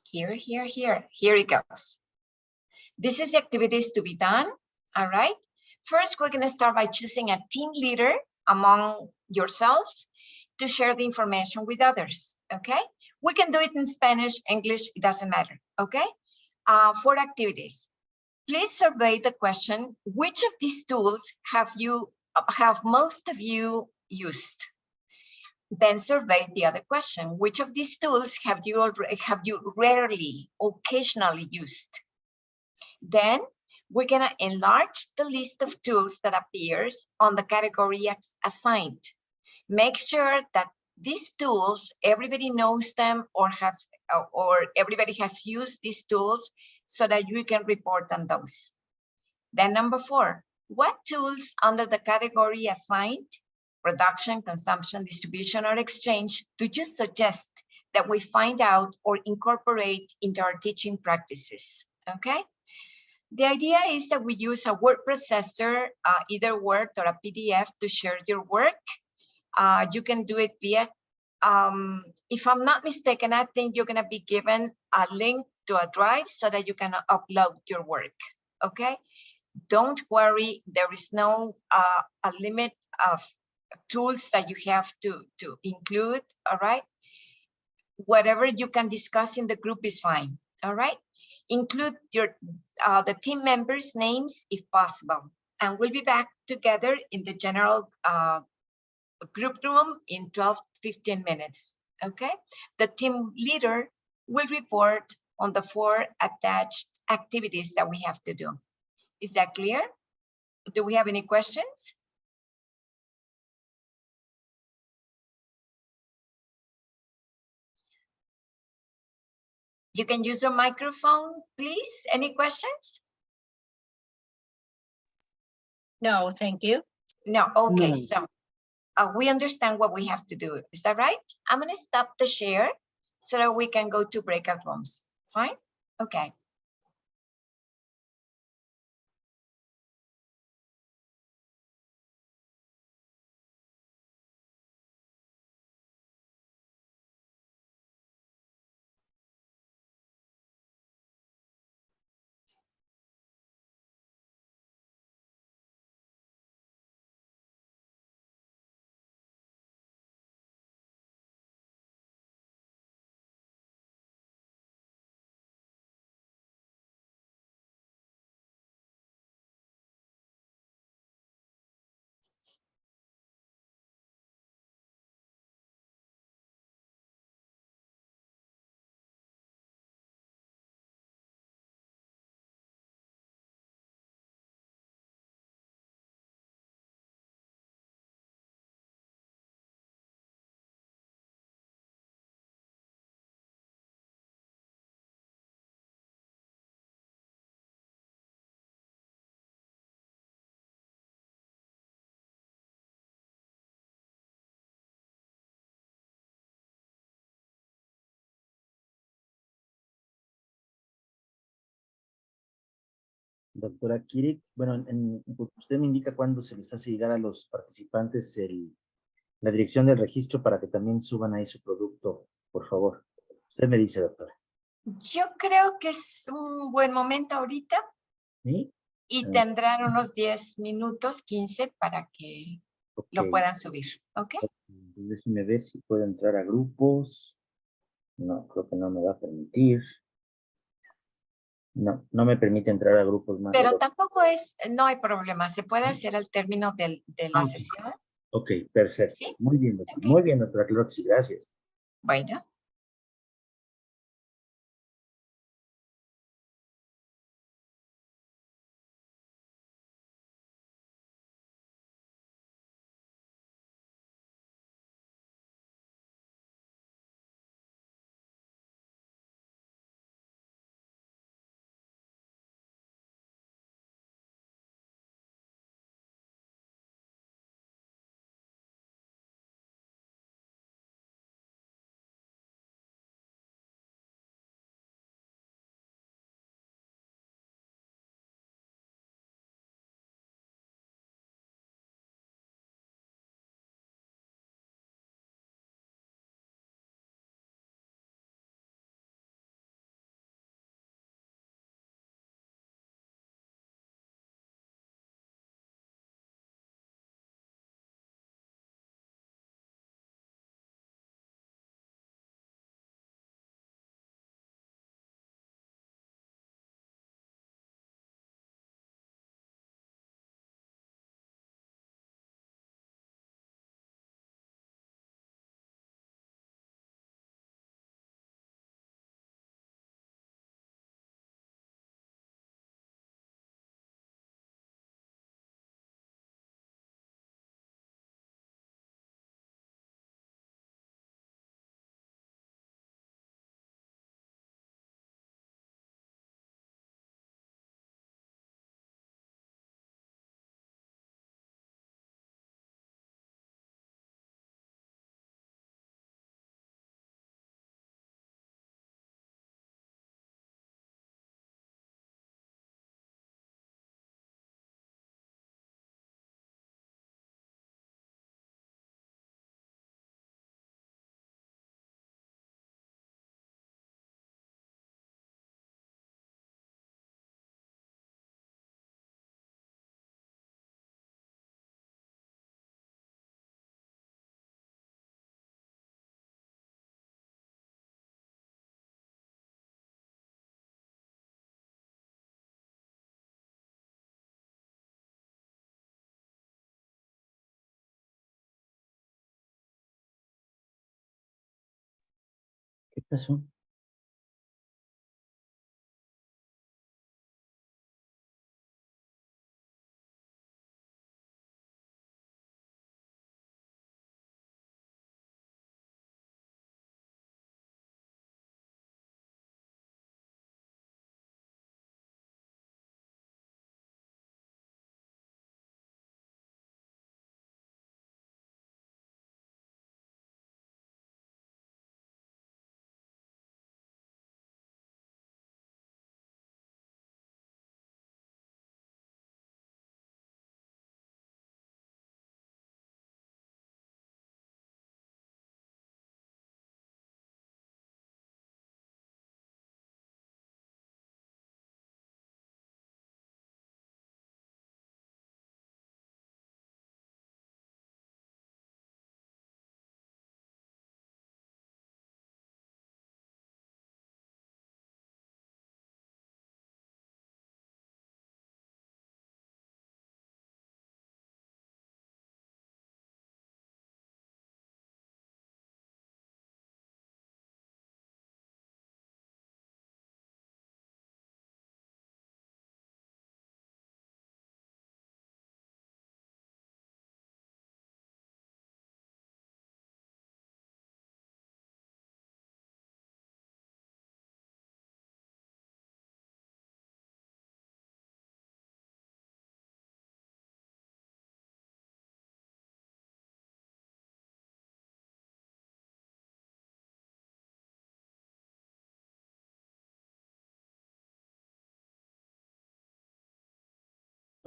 Here it goes. This is the activities to be done, all right? First, we're gonna start by choosing a team leader among yourselves to share the information with others, okay? We can do it in Spanish, English, it doesn't matter, okay? 4 activities. Please survey the question, which of these tools have most of you used? Then survey the other question, which of these tools have you rarely, occasionally used? Then we're gonna enlarge the list of tools that appears on the category assigned. Make sure that these tools, everybody knows them or everybody has used these tools so that you can report on those. Then number 4, what tools under the category assigned, production, consumption, distribution, or exchange, do you suggest that we find out or incorporate into our teaching practices, okay? The idea is that we use a word processor, either Word or a PDF to share your work. You can do it via, if I'm not mistaken, I think you're gonna be given a link to a drive so that you can upload your work, okay? Don't worry, there is no a limit of tools that you have to include, all right? Whatever you can discuss in the group is fine, all right? Include the team members' names if possible, and we'll be back together in the general group room in 12-15 minutes, okay? The team leader will report on the 4 attached activities that we have to do. Is that clear? Do we have any questions? You can use your microphone, please. Any questions? No, thank you. No, okay, No. so we understand what we have to do. Is that right? I'm gonna stop the share so that we can go to breakout rooms. Fine? Okay. Doctora Kirik, bueno, usted me indica cuándo se les hace llegar a los participantes la dirección del registro para que también suban ahí su producto, por favor. Usted me dice, doctora. Yo creo que es un buen momento ahorita. ¿Sí? Y tendrán unos 10 minutos, 15 para que lo puedan subir, ¿ok? Déjeme ver si puedo entrar a grupos. No, creo que no me va a permitir. No me permite entrar a grupos más. Pero tampoco no hay problema, se puede hacer al término de la sesión. Ok, perfecto. ¿Sí? Muy bien, doctora. Okay. Muy bien, doctora, claro que sí, gracias. Bueno. ¿Qué pasó?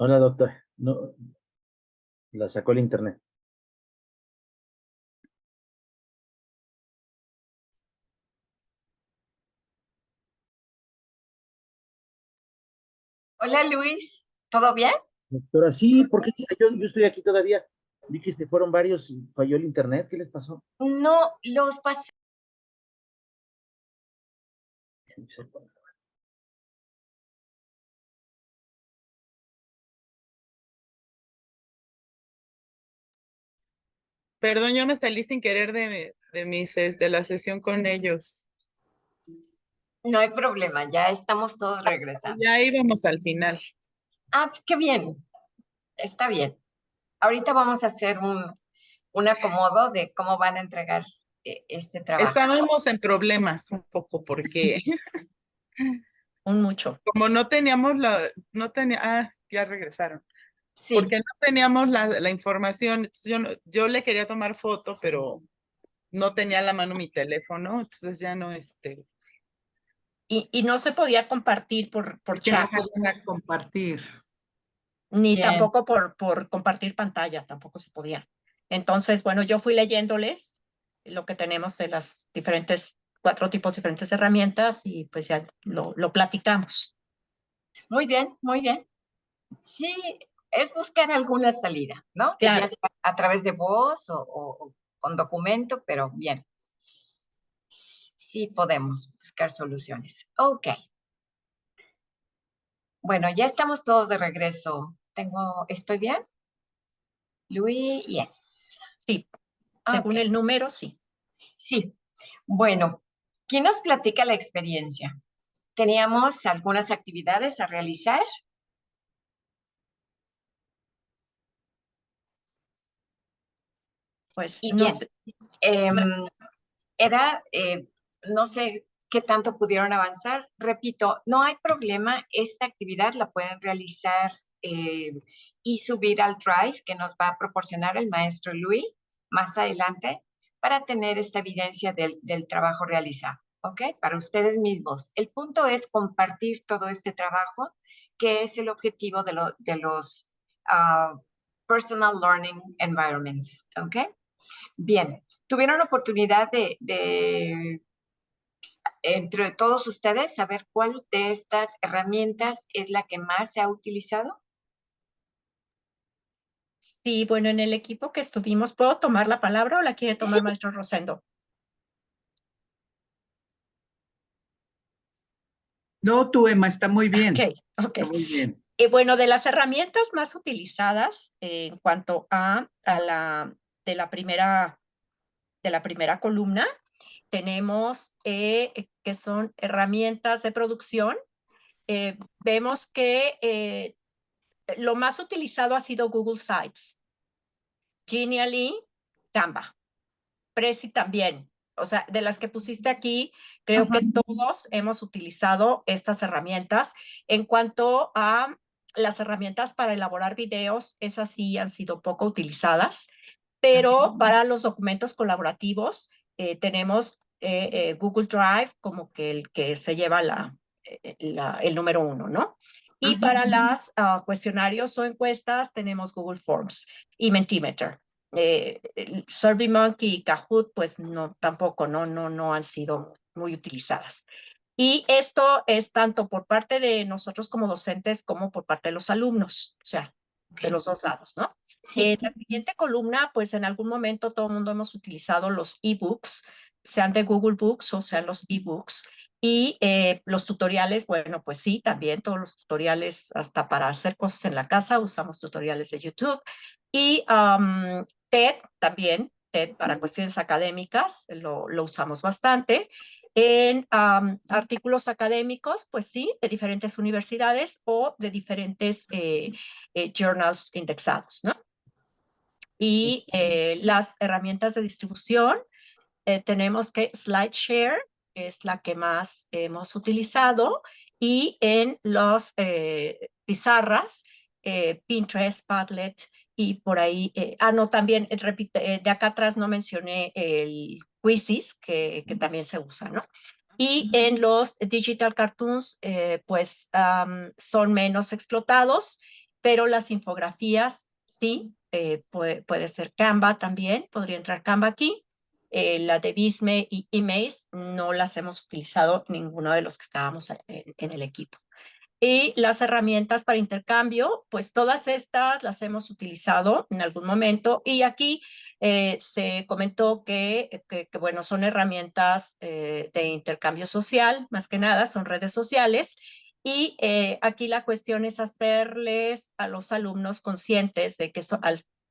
Hola, doctor. No, la sacó el internet. Hola Luis, ¿todo bien? Doctora, sí, ¿por qué? Yo estoy aquí todavía. Vi que fueron varios y falló el internet. ¿Qué les pasó? No, los pasé. Perdón, yo me salí sin querer de la sesión con ellos. No hay problema, ya estamos todos regresando. Ya íbamos al final. Ah, qué bien, está bien. Ahorita vamos a hacer un acomodo de cómo van a entregar este trabajo. Estábamos en problemas un poco porque mucho. Como no teníamos ya regresaron. Sí. Porque no teníamos la información. Entonces yo le quería tomar foto, pero no tenía a la mano mi teléfono, entonces ya no Y no se podía compartir por chat. No podía compartir. Ni Bien. tampoco por compartir pantalla, tampoco se podía. Entonces, bueno, yo fui leyéndoles lo que tenemos de las diferentes, 4 tipos diferentes de herramientas y pues ya lo platicamos. Muy bien, muy bien. Sí, es buscar alguna salida, ¿no? Claro. Ya sea a través de voz o con documento, pero bien. Sí podemos buscar soluciones. Ok. Bueno, ya estamos todos de regreso. ¿Estoy bien? Luis, yes. Sí, según el número, sí. Sí. Bueno, ¿quién nos platica la experiencia? Teníamos algunas actividades a realizar. Pues y no bien, sé. no sé qué tanto pudieron avanzar. Repito, no hay problema, esta actividad la pueden realizar y subir al Drive que nos va a proporcionar el maestro Luis más adelante para tener esta evidencia del trabajo realizado, ¿ok? Para ustedes mismos. El punto es compartir todo este trabajo, que es el objetivo de los Personal Learning Environments, ¿ok? Bien, ¿tuvieron oportunidad de entre todos ustedes saber cuál de estas herramientas es la que más se ha utilizado? Sí, bueno, en el equipo que estuvimos, ¿puedo tomar la palabra o la quiere tomar maestro Rosendo? No, tú, Emma, está muy bien. Ok. Está muy bien. Bueno, de las herramientas más utilizadas en cuanto de la primera columna, tenemos que son herramientas de producción. Vemos que lo más utilizado ha sido Google Sites, Genially, Canva, Prezi también. O sea, de las que pusiste aquí, creo que todos hemos utilizado estas herramientas. En cuanto a las herramientas para elaborar videos, esas sí han sido poco utilizadas, pero para los documentos colaborativos tenemos Google Drive como que el que se lleva el número 1, ¿no? Y para los cuestionarios o encuestas tenemos Google Forms y Mentimeter. SurveyMonkey y Kahoot, pues no, tampoco, no han sido muy utilizadas. Y esto es tanto por parte de nosotros como docentes como por parte de los alumnos, o sea, de los dos lados, ¿no? Sí. En la siguiente columna, pues en algún momento todo el mundo hemos utilizado los ebooks, sean de Google Books o sean los ebooks. Y los tutoriales, bueno, pues sí, también todos los tutoriales, hasta para hacer cosas en la casa, usamos tutoriales de YouTube. Y TED también, TED para cuestiones académicas, lo usamos bastante. En artículos académicos, pues sí, de diferentes universidades o de diferentes journals indexados, ¿no? Y las herramientas de distribución, tenemos que SlideShare es la que más hemos utilizado, y en los pizarras, Pinterest, Padlet, y por ahí, también, de acá atrás no mencioné el Quizzes, que también se usa, ¿no? Y en los digital cartoons, pues son menos explotados, pero las infografías sí, puede ser Canva también, podría entrar Canva aquí. La de Visme y Emaze no las hemos utilizado ninguno de los que estábamos en el equipo. Y las herramientas para intercambio, pues todas estas las hemos utilizado en algún momento, y aquí se comentó que bueno, son herramientas de intercambio social, más que nada, son redes sociales, y aquí la cuestión es hacerles a los alumnos conscientes de que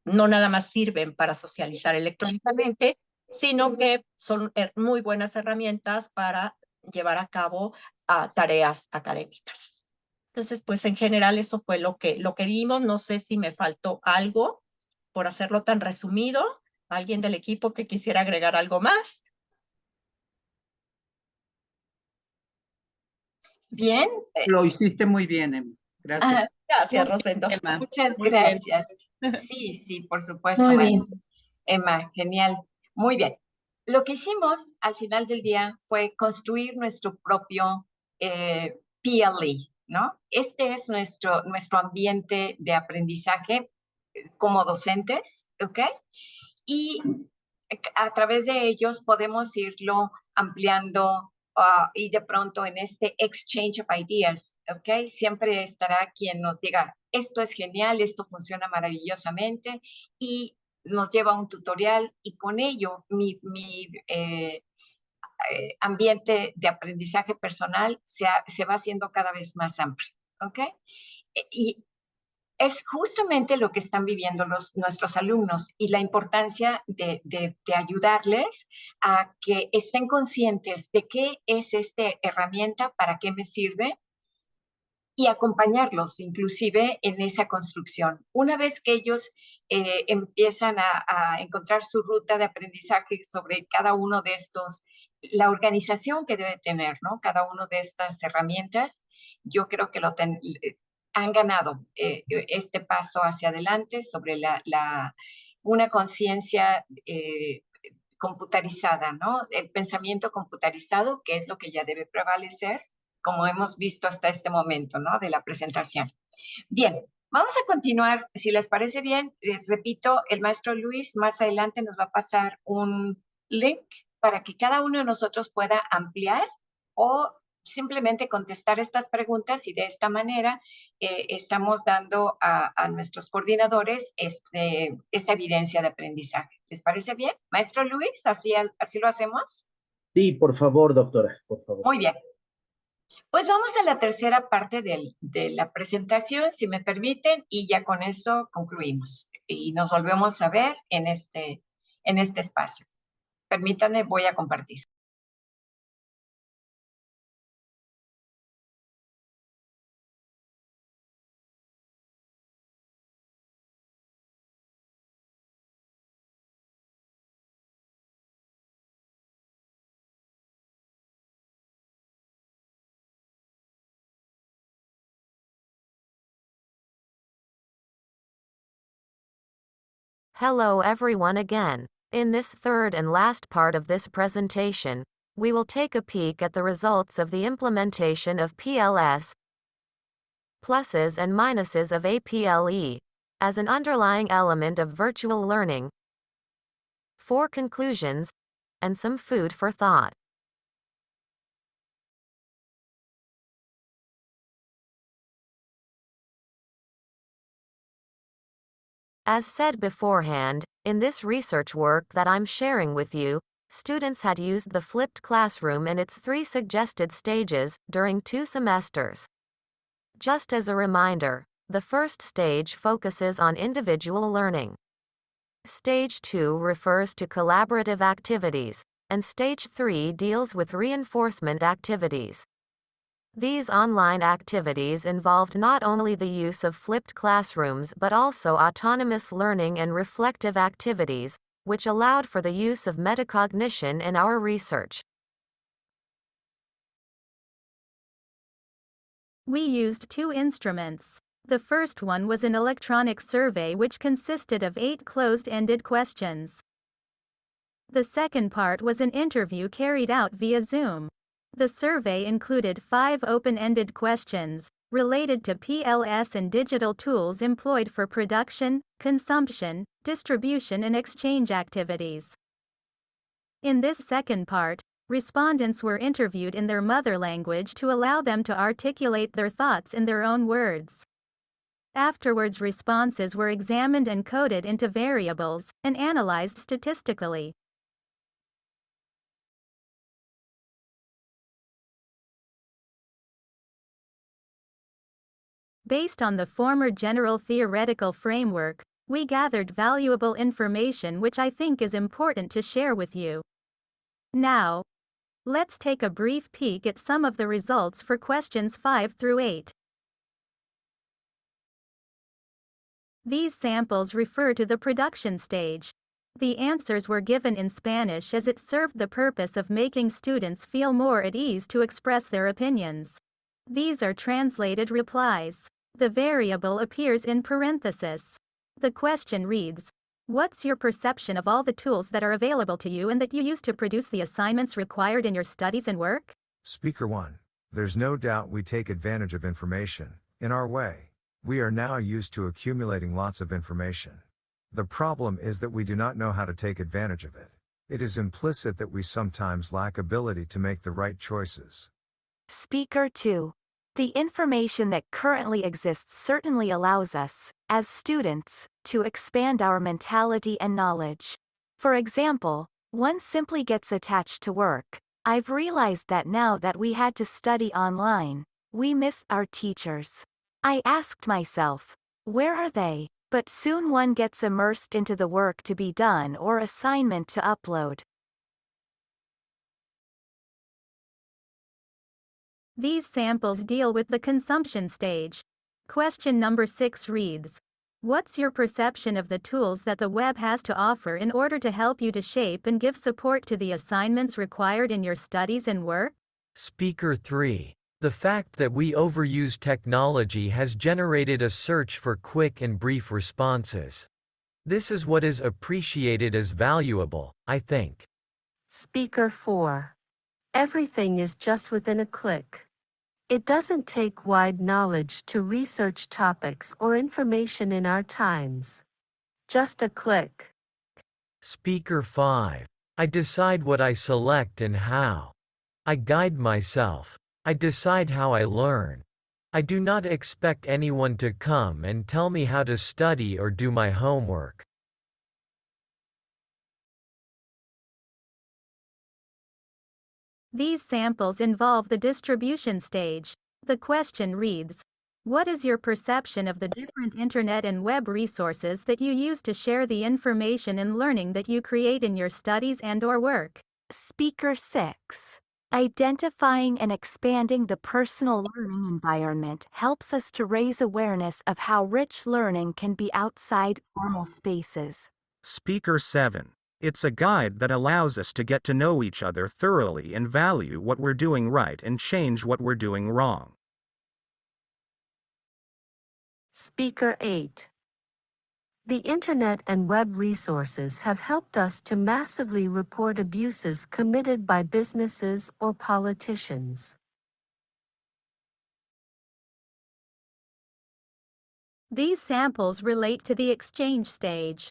no nada más sirven para socializar electrónicamente, sino que son muy buenas herramientas para llevar a cabo tareas académicas. Entonces, pues en general eso fue lo que vimos. No sé si me faltó algo por hacerlo tan resumido. ¿Alguien del equipo que quisiera agregar algo más? Bien. Lo hiciste muy bien, Emma. Gracias. Gracias, Rosendo. Muchas Muy bien. gracias. Sí, por supuesto, Muy bien. maestro. Emma, genial. Muy bien. Lo que hicimos al final del día fue construir nuestro propio PLE, ¿no? Este es nuestro ambiente de aprendizaje como docentes, ¿ok? Y a través de ellos podemos irlo ampliando y de pronto en este exchange of ideas, ¿ok? Siempre estará quien nos diga, esto es genial, esto funciona maravillosamente, y nos lleva a un tutorial, y con ello mi ambiente de aprendizaje personal se va haciendo cada vez más amplio, ¿ok? Y es justamente lo que están viviendo nuestros alumnos, y la importancia de ayudarles a que estén conscientes de qué es esta herramienta, para qué me sirve, y acompañarlos inclusive en esa construcción. Una vez que ellos empiezan a encontrar su ruta de aprendizaje sobre cada uno de estos, la organización que debe tener, ¿no? Cada una de estas herramientas, yo creo que han ganado este paso hacia adelante sobre una conciencia computarizada, ¿no? El pensamiento computarizado, que es lo que ya debe prevalecer, como hemos visto hasta este momento, ¿no? De la presentación. Bien, vamos a continuar, si les parece bien. Les repito, el maestro Luis más adelante nos va a pasar un link para que cada uno de nosotros pueda ampliar o simplemente contestar estas preguntas, y de esta manera estamos dando a nuestros coordinadores esa evidencia de aprendizaje. ¿Les parece bien? Maestro Luis, ¿así lo hacemos? Sí, por favor, doctora, por favor. Muy bien. Pues vamos a la tercera parte de la presentación, si me permiten, y ya con eso concluimos. Y nos volvemos a ver en este espacio. Permítanme, voy a compartir. Hello everyone again. In this third and last part of this presentation, we will take a peek at the results of the implementation of PLS, pluses and minuses of APLE, as an underlying element of virtual learning, 4 conclusions, and some food for thought. As said beforehand, in this research work that I'm sharing with you, students had used the flipped classroom in its 3 suggested stages during 2 semesters. Just as a reminder, the first stage focuses on individual learning. Stage 2 refers to collaborative activities, and Stage 3 deals with reinforcement activities. These online activities involved not only the use of flipped classrooms but also autonomous learning and reflective activities, which allowed for the use of metacognition in our research. We used 2 instruments. The first one was an electronic survey which consisted of 8 closed-ended questions. The second part was an interview carried out via Zoom. The survey included 5 open-ended questions, related to PLS and digital tools employed for production, consumption, distribution and exchange activities. In this second part, respondents were interviewed in their mother language to allow them to articulate their thoughts in their own words. Afterwards, responses were examined and coded into variables, and analyzed statistically. Based on the former general theoretical framework, we gathered valuable information which I think is important to share with you. Now, let's take a brief peek at some of the results for questions 5 through 8. These samples refer to the production stage. The answers were given in Spanish as it served the purpose of making students feel more at ease to express their opinions. These are translated replies. The variable appears in parentheses. The question reads, "What's your perception of all the tools that are available to you and that you use to produce the assignments required in your studies and work?" Speaker 1. There's no doubt we take advantage of information, in our way. We are now used to accumulating lots of information. The problem is that we do not know how to take advantage of it. It is implicit that we sometimes lack ability to make the right choices. Speaker 2. The information that currently exists certainly allows us, as students, to expand our mentality and knowledge. For example, one simply gets attached to work. I've realized that now that we had to study online, we missed our teachers. I asked myself, where are they? But soon one gets immersed into the work to be done or assignment to upload. These samples deal with the consumption stage. Question number 6 reads, "What's your perception of the tools that the web has to offer in order to help you to shape and give support to the assignments required in your studies and work?" Speaker 3. The fact that we overuse technology has generated a search for quick and brief responses. This is what is appreciated as valuable, I think. Speaker 4. Everything is just within a click. It doesn't take wide knowledge to research topics or information in our times. Just a click. Speaker 5. I decide what I select and how. I guide myself. I decide how I learn. I do not expect anyone to come and tell me how to study or do my homework. These samples involve the distribution stage. The question reads, "What is your perception of the different internet and web resources that you use to share the information and learning that you create in your studies and/or work?" Speaker 6. Identifying and expanding the personal learning environment helps us to raise awareness of how rich learning can be outside formal spaces. Speaker 7. It's a guide that allows us to get to know each other thoroughly and value what we're doing right and change what we're doing wrong. Speaker 8. The internet and web resources have helped us to massively report abuses committed by businesses or politicians. These samples relate to the exchange stage.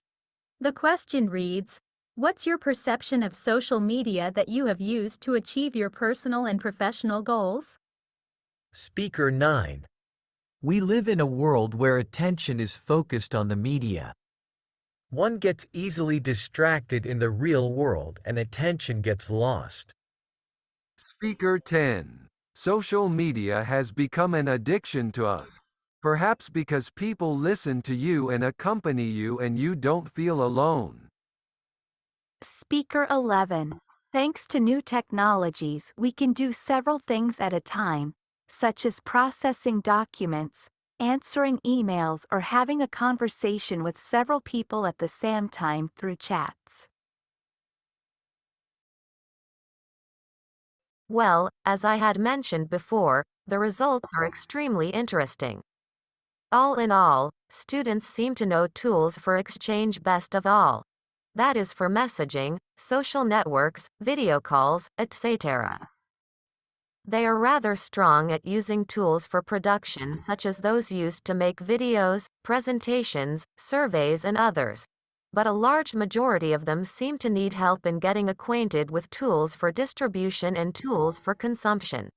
The question reads, what's your perception of social media that you have used to achieve your personal and professional goals? Speaker 9. We live in a world where attention is focused on the media. One gets easily distracted in the real world and attention gets lost. Speaker 10. Social media has become an addiction to us. Perhaps because people listen to you and accompany you and you don't feel alone. Speaker 11. Thanks to new technologies, we can do several things at a time, such as processing documents, answering emails, or having a conversation with several people at the same time through chats. Well, as I had mentioned before, the results are extremely interesting. All in all, students seem to know tools for exchange best of all. That is for messaging, social networks, video calls, etc. They are rather strong at using tools for production such as those used to make videos, presentations, surveys and others. But a large majority of them seem to need help in getting acquainted with tools for distribution and tools for consumption.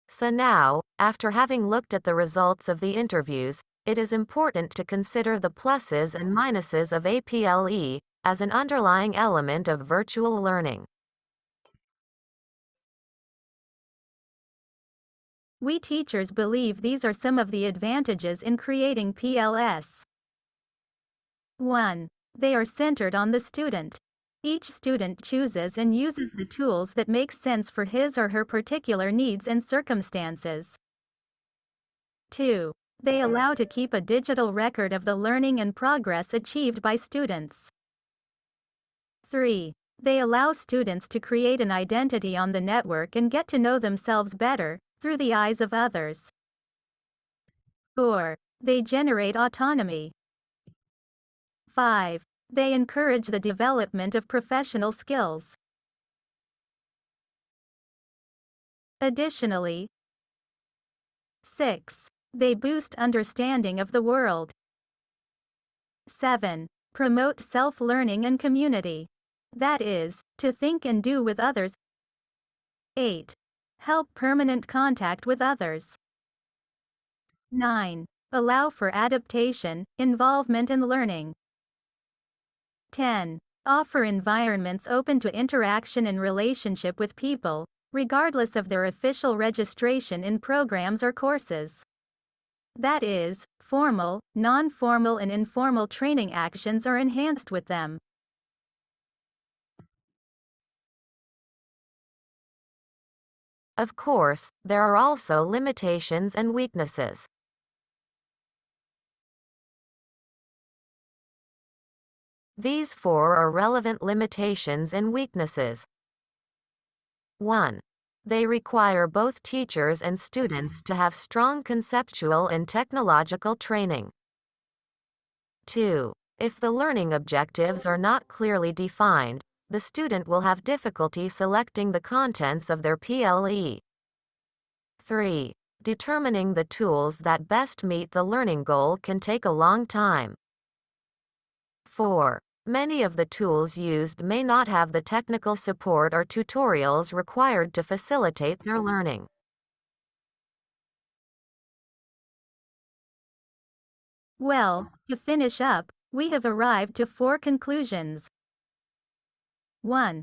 So now, after having looked at the results of the interviews, it is important to consider the pluses and minuses of APLE as an underlying element of virtual learning. We teachers believe these are some of the advantages in creating PLS. 1. They are centered on the student. Each student chooses and uses the tools that make sense for his or her particular needs and circumstances. 2. They allow to keep a digital record of the learning and progress achieved by students. 3. They allow students to create an identity on the network and get to know themselves better, through the eyes of others. 4. They generate autonomy. 5. They encourage the development of professional skills. Additionally, 6. They boost understanding of the world. 7. Promote self-learning and community. That is, to think and do with others. 8. Help permanent contact with others. 9. Allow for adaptation, involvement and learning. 10. Offer environments open to interaction and relationship with people, regardless of their official registration in programs or courses. That is, formal, non-formal and informal training actions are enhanced with them. Of course, there are also limitations and weaknesses. These 4 are relevant limitations and weaknesses. 1. They require both teachers and students to have strong conceptual and technological training. 2. If the learning objectives are not clearly defined, the student will have difficulty selecting the contents of their PLE. 3. Determining the tools that best meet the learning goal can take a long time. 4. Many of the tools used may not have the technical support or tutorials required to facilitate their learning. Well, to finish up, we have arrived to 4 conclusions. 1.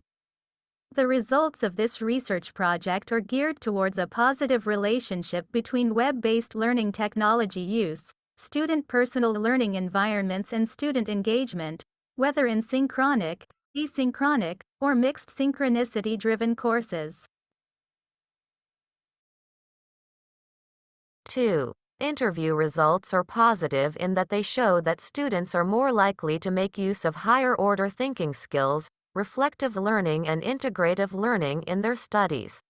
The results of this research project are geared towards a positive relationship between web-based learning technology use, student personal learning environments and student engagement, whether in synchronic, asynchronic, or mixed synchronicity-driven courses. 2. Interview results are positive in that they show that students are more likely to make use of higher-order thinking skills, reflective learning and integrative learning in their studies.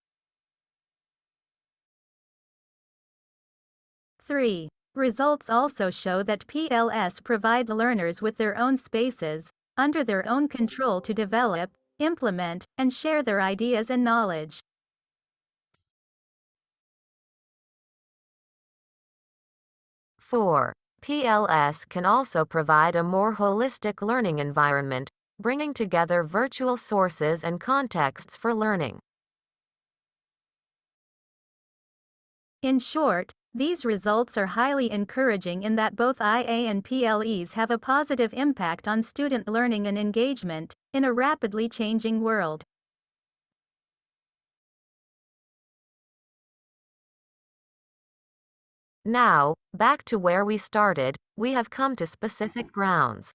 3. Results also show that PLS provide learners with their own spaces, under their own control to develop, implement, and share their ideas and knowledge. Four, PLS can also provide a more holistic learning environment, bringing together virtual sources and contexts for learning. In short, these results are highly encouraging in that both IA and PLEs have a positive impact on student learning and engagement in a rapidly changing world. Now, back to where we started, we have come to specific grounds.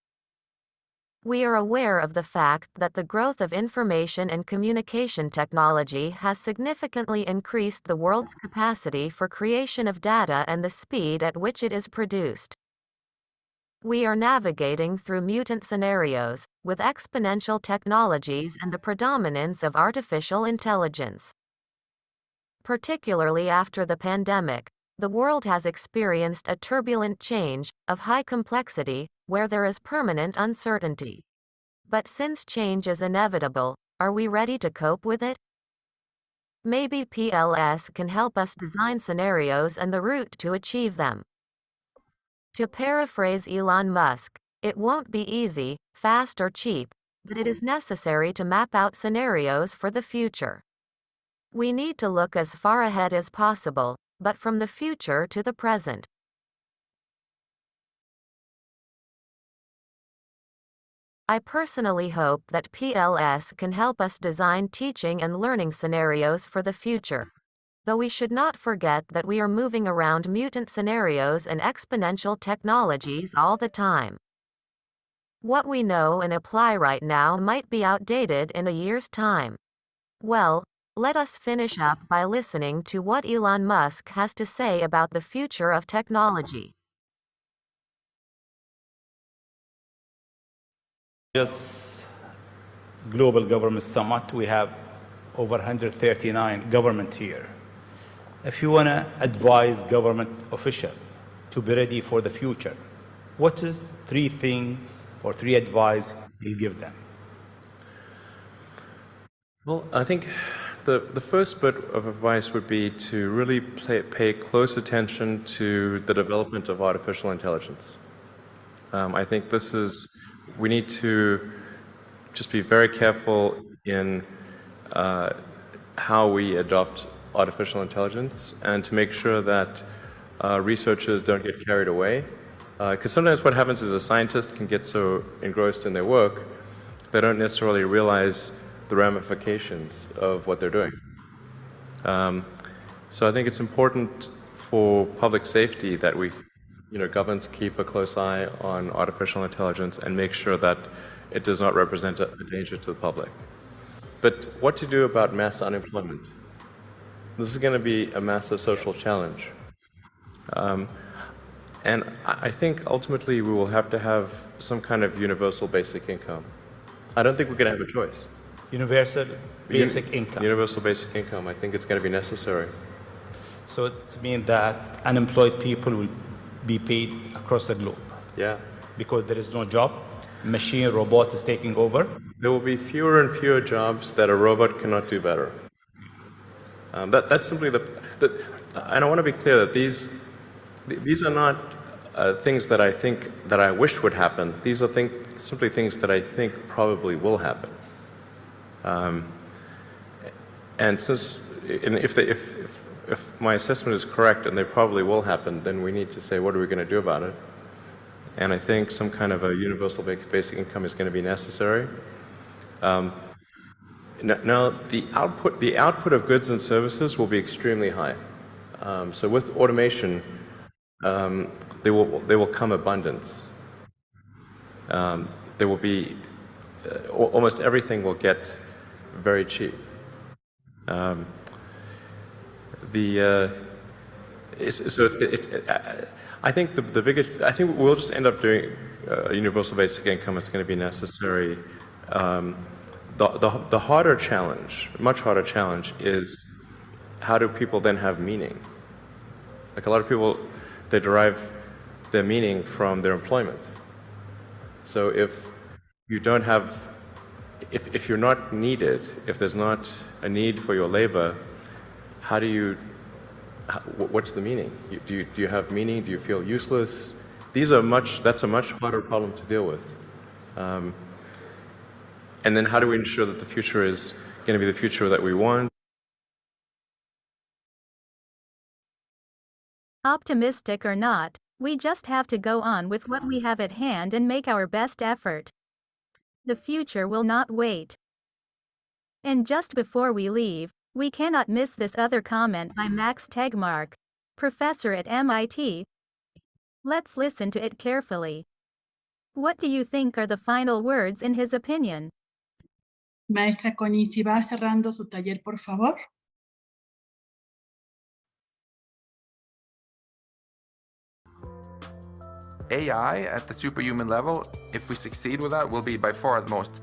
We are aware of the fact that the growth of information and communication technology has significantly increased the world's capacity for creation of data and the speed at which it is produced. We are navigating through mutant scenarios, with exponential technologies and the predominance of artificial intelligence. Particularly after the pandemic, the world has experienced a turbulent change, of high complexity, where there is permanent uncertainty. But since change is inevitable, are we ready to cope with it? Maybe PLS can help us design scenarios and the route to achieve them. To paraphrase Elon Musk, it won't be easy, fast or cheap, but it is necessary to map out scenarios for the future. We need to look as far ahead as possible, but from the future to the present. I personally hope that PLS can help us design teaching and learning scenarios for the future. Though we should not forget that we are moving around mutant scenarios and exponential technologies all the time. What we know and apply right now might be outdated in a year's time. Well, let us finish up by listening to what Elon Musk has to say about the future of technology. Just Global Government Summit, we have over 139 government here. If you want to advise government official to be ready for the future, what is three things or three advice you give them? Well, I think the first bit of advice would be to really pay close attention to the development of artificial intelligence. I think we need to just be very careful in how we adopt artificial intelligence and to make sure that researchers don't get carried away. Because sometimes what happens is a scientist can get so engrossed in their work, they don't necessarily realize the ramifications of what they're doing. So I think it's important for public safety that governments keep a close eye on artificial intelligence and make sure that it does not represent a danger to the public. But what to do about mass unemployment? This is going to be a massive social challenge. And I think ultimately we will have to have some kind of universal basic income. I don't think we're going to have a choice. Universal basic income. Universal basic income, I think it's going to be necessary. So it means that unemployed people will be paid across the globe. Yeah. Because there is no job, machine, robot is taking over. There will be fewer and fewer jobs that a robot cannot do better. That's simply and I want to be clear that these are not things that I wish would happen. These are simply things that I think probably will happen. And if my assessment is correct and they probably will happen, then we need to say, what are we going to do about it? And I think some kind of a universal basic income is going to be necessary. Now, the output of goods and services will be extremely high. So with automation, there will come abundance. There will be almost everything will get very cheap. I think I think we'll just end up doing a universal basic income. It's going to be necessary. The harder challenge, much harder challenge, is how do people then have meaning? Like a lot of people they derive their meaning from their employment. So if you don't have, if you're not needed, if there's not a need for your labor, how do you, what's the meaning? Do you have meaning? Do you feel useless? That's a much harder problem to deal with. And then how do we ensure that the future is going to be the future that we want? Optimistic or not, we just have to go on with what we have at hand and make our best effort. The future will not wait. And just before we leave, we cannot miss this other comment by Max Tegmark, professor at MIT. Let's listen to it carefully. What do you think are the final words in his opinion? Maestra Connie, si va cerrando su taller, por favor. AI at the superhuman level, if we succeed with that, will be by far the most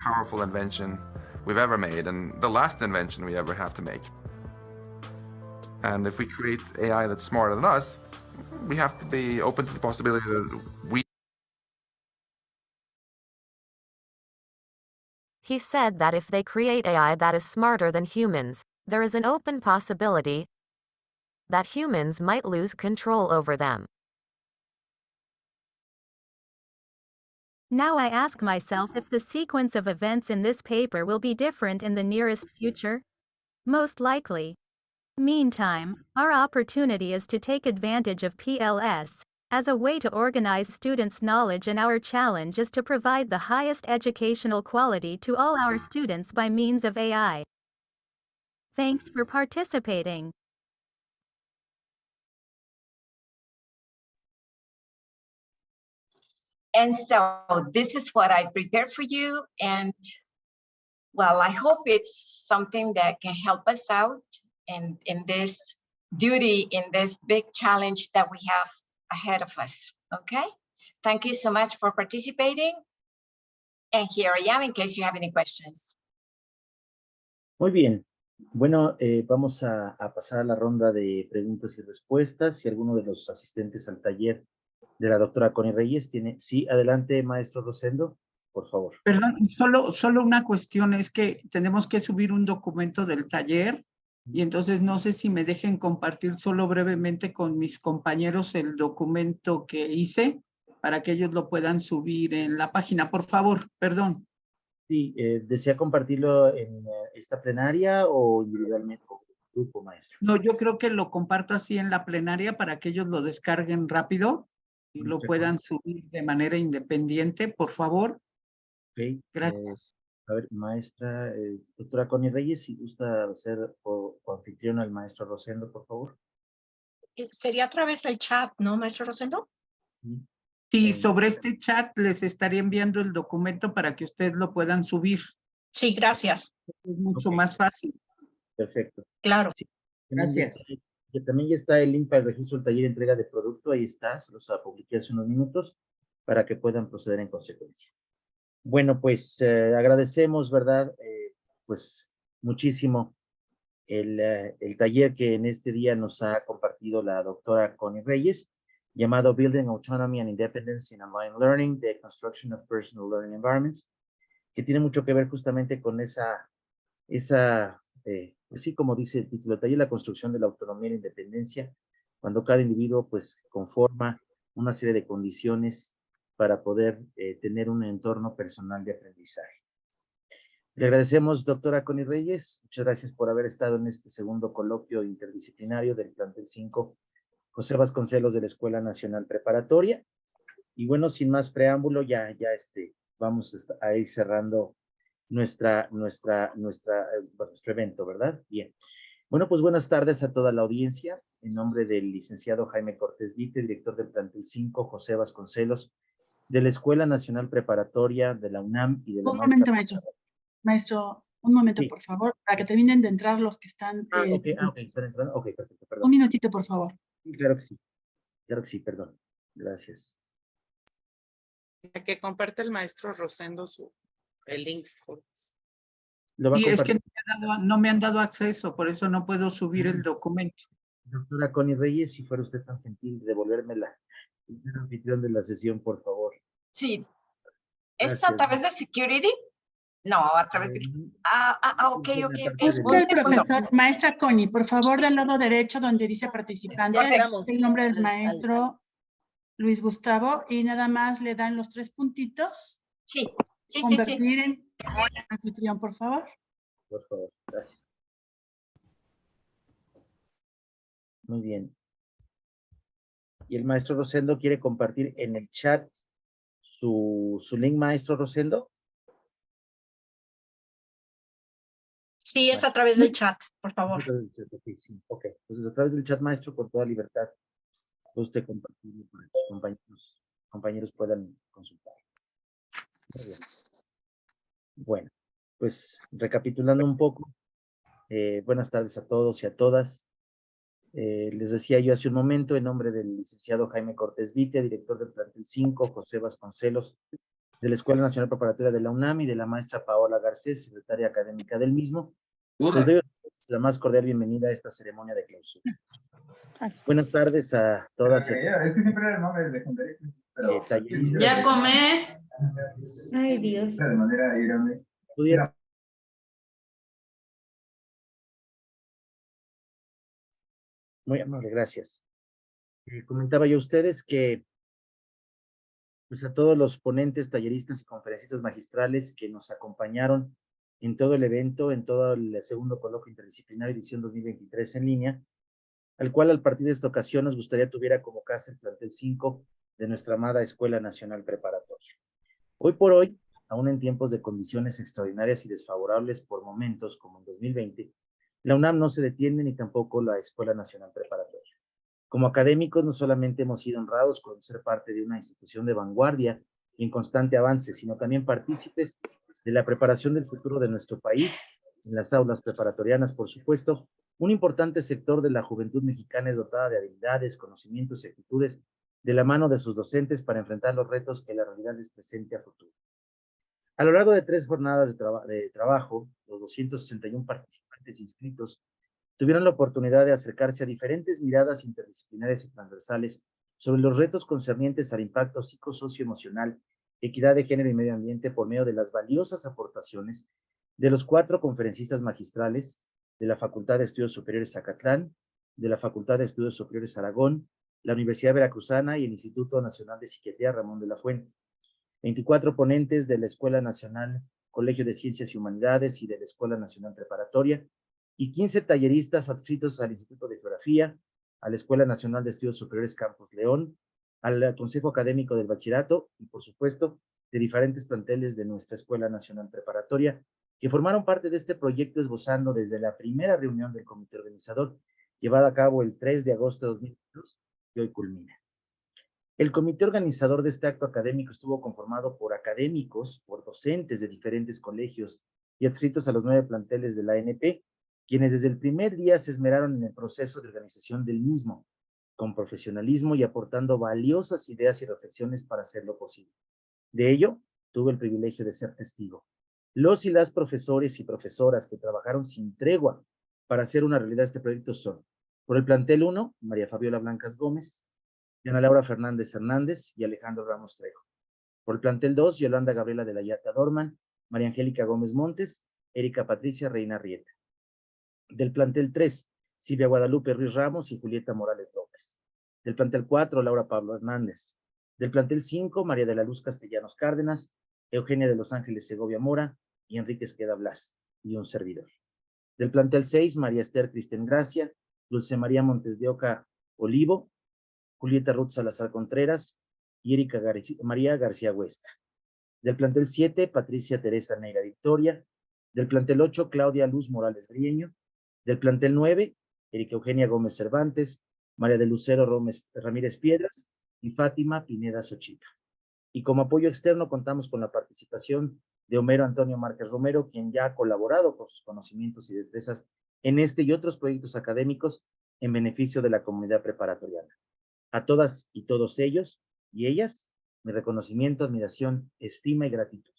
powerful invention we've ever made, and the last invention we ever have to make. And if we create AI that's smarter than us, we have to be open to the possibility that we... He said that if they create AI that is smarter than humans, there is an open possibility that humans might lose control over them. Now I ask myself if the sequence of events in this paper will be different in the nearest future. Most likely. Meantime, our opportunity is to take advantage of PLS as a way to organize students' knowledge, and our challenge is to provide the highest educational quality to all our students by means of AI. Thanks for participating. And so this is what I prepared for you. And well, I hope it's something that can help us out in this duty, in this big challenge that we have ahead of us. Okay? Thank you so much for participating. And here I am in case you have any questions. Muy bien. Bueno, vamos a pasar a la ronda de preguntas y respuestas. Si alguno de los asistentes al taller de la doctora Connie Reyes tiene... Sí, adelante, maestro Rosendo, por favor. Perdón, solo una cuestión, es que tenemos que subir un documento del taller y entonces no sé si me dejen compartir solo brevemente con mis compañeros el documento que hice para que ellos lo puedan subir en la página, por favor, perdón. Sí, ¿desea compartirlo en esta plenaria o individualmente con el grupo, maestro? No, yo creo que lo comparto así en la plenaria para que ellos lo descarguen rápido y lo puedan subir de manera independiente, por favor. Ok. Gracias. A ver, maestra, doctora Connie Reyes, si gusta ser anfitrión al maestro Rosendo, por favor. Sería a través del chat, ¿no, maestro Rosendo? Sí, sobre este chat les estaré enviando el documento para que ustedes lo puedan subir. Sí, gracias. Es mucho más fácil. Perfecto. Claro. Sí. Gracias. También ya está el link para el registro del taller de entrega de producto, ahí está, se los publiqué hace unos minutos para que puedan proceder en consecuencia. Bueno, pues agradecemos, ¿verdad? Pues muchísimo el taller que en este día nos ha compartido la doctora Connie Reyes, llamado Building Autonomy and Independence in Online Learning, the Construction of Personal Learning Environments, que tiene mucho que ver justamente con pues sí, como dice el título del taller, la construcción de la autonomía y la independencia, cuando cada individuo pues conforma una serie de condiciones para poder tener un entorno personal de aprendizaje. Le agradecemos, doctora Connie Reyes, muchas gracias por haber estado en este segundo coloquio interdisciplinario del plantel 5 José Vasconcelos de la Escuela Nacional Preparatoria. Y bueno, sin más preámbulo, ya vamos a ir cerrando nuestro evento, ¿verdad? Bien. Bueno, pues buenas tardes a toda la audiencia. En nombre del licenciado Jaime Cortés Vite, director del plantel 5 José Vasconcelos de la Escuela Nacional Preparatoria de la UNAM y de la Un momento, maestro. Maestro, un momento, sí, por favor, para que terminen de entrar los que están... ok, están entrando. Ok, perfecto, perdón. Un minutito, por favor. Sí, claro que sí, perdón. Gracias. Que comparte el maestro Rosendo el link. Y es que no me han dado acceso, por eso no puedo subir el documento. Doctora Connie Reyes, si fuera usted tan gentil de devolverme el anfitrión de la sesión, por favor. Sí. ¿Es Gracias. a través de security? No, a través de... ok. Busca el profesor, maestra Connie, por favor, del lado derecho donde dice participante, el nombre del maestro Luis Gustavo, y nada más le dan los 3 puntitos. Sí. Convertir en anfitrión, por favor. Por favor, gracias. Muy bien. ¿Y el maestro Rosendo quiere compartir en el chat su link, maestro Rosendo? Sí, es a través del chat, por favor. Ok, entonces a través del chat, maestro, con toda libertad, puede usted compartirlo para que sus compañeros puedan consultar. Muy bien. Bueno, pues recapitulando un poco, buenas tardes a todos y a todas. Les decía yo hace un momento, en nombre del licenciado Jaime Cortés Vitia, director del plantel 5, José Vasconcelos, de la Escuela Nacional Preparatoria de la UNAM, y de la maestra Paola Garcés, secretaria académica del mismo, les doy la más cordial bienvenida a esta ceremonia de clausura. Buenas tardes a todas y a todos. Es que siempre era el nombre de talleristas. ¿Ya comes? Ay, Dios. De manera irónica. Muy amable, gracias. Comentaba yo a ustedes que pues a todos los ponentes, talleristas y conferencistas magistrales que nos acompañaron en todo el evento, en todo el segundo coloquio interdisciplinario edición 2023 en línea, al cual al partir de esta ocasión nos gustaría tuviera como casa el plantel 5 de nuestra amada Escuela Nacional Preparatoria. Hoy por hoy, aún en tiempos de condiciones extraordinarias y desfavorables por momentos como en 2020, la UNAM no se detiene ni tampoco la Escuela Nacional Preparatoria. Como académicos no solamente hemos sido honrados con ser parte de una institución de vanguardia y en constante avance, sino también partícipes de la preparación del futuro de nuestro país, en las aulas preparatorianas, por supuesto. Un importante sector de la juventud mexicana es dotada de habilidades, conocimientos y actitudes de la mano de sus docentes para enfrentar los retos que la realidad les presente a futuro. A lo largo de 3 jornadas de trabajo, los 261 participantes inscritos tuvieron la oportunidad de acercarse a diferentes miradas interdisciplinarias y transversales sobre los retos concernientes al impacto psicosocioemocional, equidad de género y medio ambiente por medio de las valiosas aportaciones de los 4 conferencistas magistrales de la Facultad de Estudios Superiores Zacatlán, de la Facultad de Estudios Superiores Aragón, la Universidad Veracruzana y el Instituto Nacional de Psiquiatría Ramón de la Fuente. 24 ponentes de la Escuela Nacional Colegio de Ciencias y Humanidades y de la Escuela Nacional Preparatoria, y 15 talleristas adscritos al Instituto de Geografía, a la Escuela Nacional de Estudios Superiores Campus León, al Consejo Académico del Bachillerato y, por supuesto, de diferentes planteles de nuestra Escuela Nacional Preparatoria, que formaron parte de este proyecto esbozando desde la primera reunión del comité organizador, llevada a cabo el 3 de agosto de 2022, que hoy culmina. El comité organizador de este acto académico estuvo conformado por académicos, por docentes de diferentes colegios y adscritos a los 9 planteles de la ENP, quienes desde el primer día se esmeraron en el proceso de organización del mismo, con profesionalismo y aportando valiosas ideas y reflexiones para hacerlo posible. De ello, tuve el privilegio de ser testigo. Los y las profesores y profesoras que trabajaron sin tregua para hacer una realidad este proyecto son, por el plantel 1, María Fabiola Blancas Gómez, Diana Laura Fernández Hernández y Alejandro Ramos Trejo. Por el plantel 2, Yolanda Gabriela de la Yata Dorman, María Angélica Gómez Montes, Erika Patricia Reina Rieta. Del plantel 3, Silvia Guadalupe Ruiz Ramos y Julieta Morales López. Del plantel 4, Laura Pablo Hernández. Del plantel 5, María de la Luz Castellanos Cárdenas, Eugenia de Los Ángeles Segovia Mora y Enrique Esqueda Blas, y un servidor. Del plantel 6, María Esther Cristen Gracia, Dulce María Montes de Oca Olivo, Julieta Ruth Salazar Contreras y Erika María García Huesca. Del plantel 7, Patricia Teresa Neira Victoria. Del plantel 8, Claudia Luz Morales Grieño. Del plantel 9, Erika Eugenia Gómez Cervantes, María de Lucero Ramírez Piedras y Fátima Pineda Xochitl. Y como apoyo externo contamos con la participación de Homero Antonio Márquez Romero, quien ya ha colaborado con sus conocimientos y destrezas en este y otros proyectos académicos en beneficio de la comunidad preparatoriana. A todas y todos ellos y ellas, mi reconocimiento, admiración, estima y gratitud.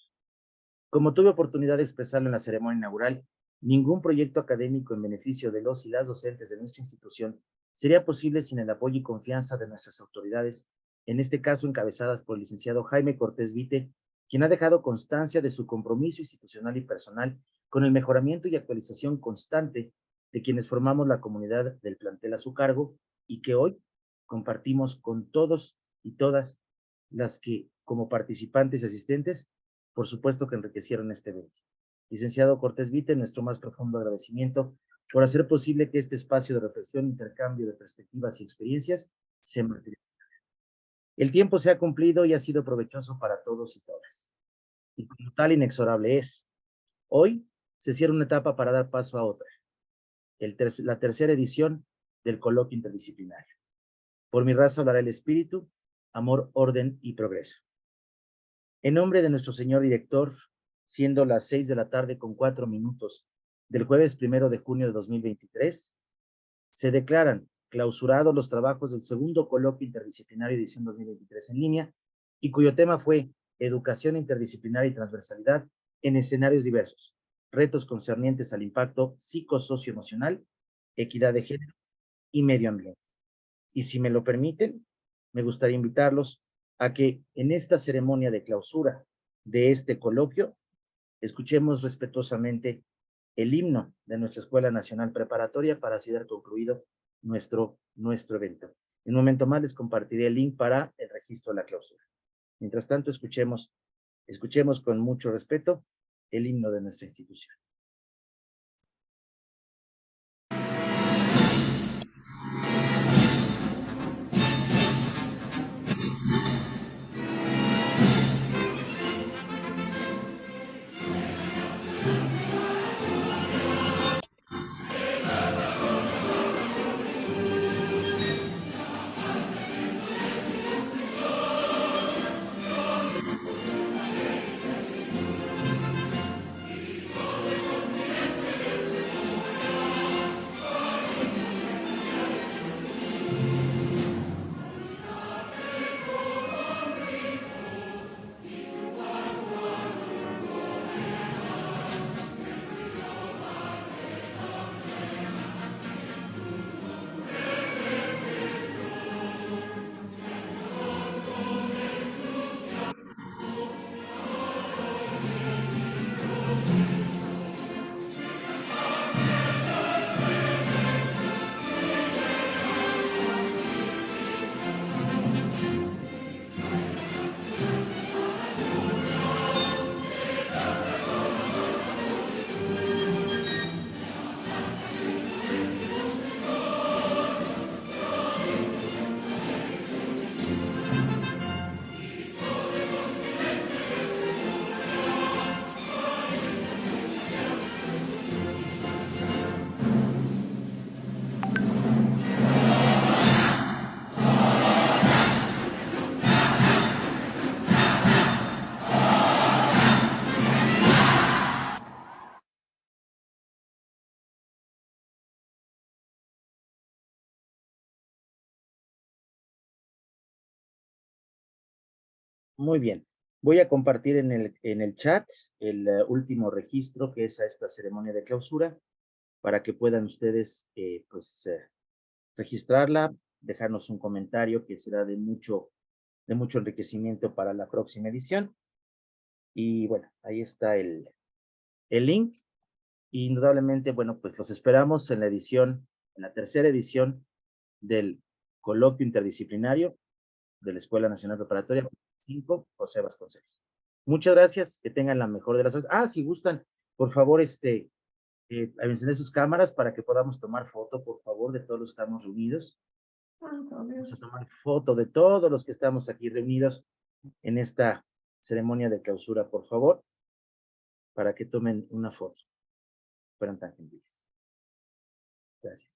Como tuve oportunidad de expresarlo en la ceremonia inaugural, ningún proyecto académico en beneficio de los y las docentes de nuestra institución sería posible sin el apoyo y confianza de nuestras autoridades, en este caso encabezadas por el licenciado Jaime Cortés Vite, quien ha dejado constancia de su compromiso institucional y personal con el mejoramiento y actualización constante de quienes formamos la comunidad del plantel a su cargo y que hoy compartimos con todos y todas las que, como participantes y asistentes, por supuesto que enriquecieron este evento. Licenciado Cortés Vite, nuestro más profundo agradecimiento por hacer posible que este espacio de reflexión, intercambio de perspectivas y experiencias se materialice. El tiempo se ha cumplido y ha sido provechoso para todos y todas. Y como tal, inexorable es. Hoy se cierra una etapa para dar paso a otra. La tercera edición del coloquio interdisciplinario. Por mi raza hablará el espíritu, amor, orden y progreso. En nombre de nuestro señor director, siendo las 6:04 del jueves 1 de junio de 2023, se declaran clausurados los trabajos del segundo coloquio interdisciplinario edición 2023 en línea, y cuyo tema fue Educación interdisciplinaria y transversalidad en escenarios diversos, retos concernientes al impacto psicosocioemocional, equidad de género y medio ambiente. Y si me lo permiten, me gustaría invitarlos a que en esta ceremonia de clausura de este coloquio escuchemos respetuosamente el himno de nuestra Escuela Nacional Preparatoria para así dar concluido nuestro evento. En un momento más les compartiré el link para el registro de la clausura. Mientras tanto, escuchemos con mucho respeto el himno de nuestra institución. Muy bien. Voy a compartir en el chat el último registro que es a esta ceremonia de clausura para que puedan ustedes registrarla, dejarnos un comentario que será de mucho enriquecimiento para la próxima edición. Y bueno, ahí está el link. Indudablemente, bueno, pues los esperamos en la tercera edición del coloquio interdisciplinario de la Escuela Nacional Preparatoria 5, José Vasconcelos. Muchas gracias, que tengan la mejor de las cosas. Si gustan, por favor, encender sus cámaras para que podamos tomar foto, por favor, de todos los que estamos reunidos. Vamos a tomar foto de todos los que estamos aquí reunidos en esta ceremonia de clausura, por favor, para que tomen una foto. Fueran tan gentiles. Gracias.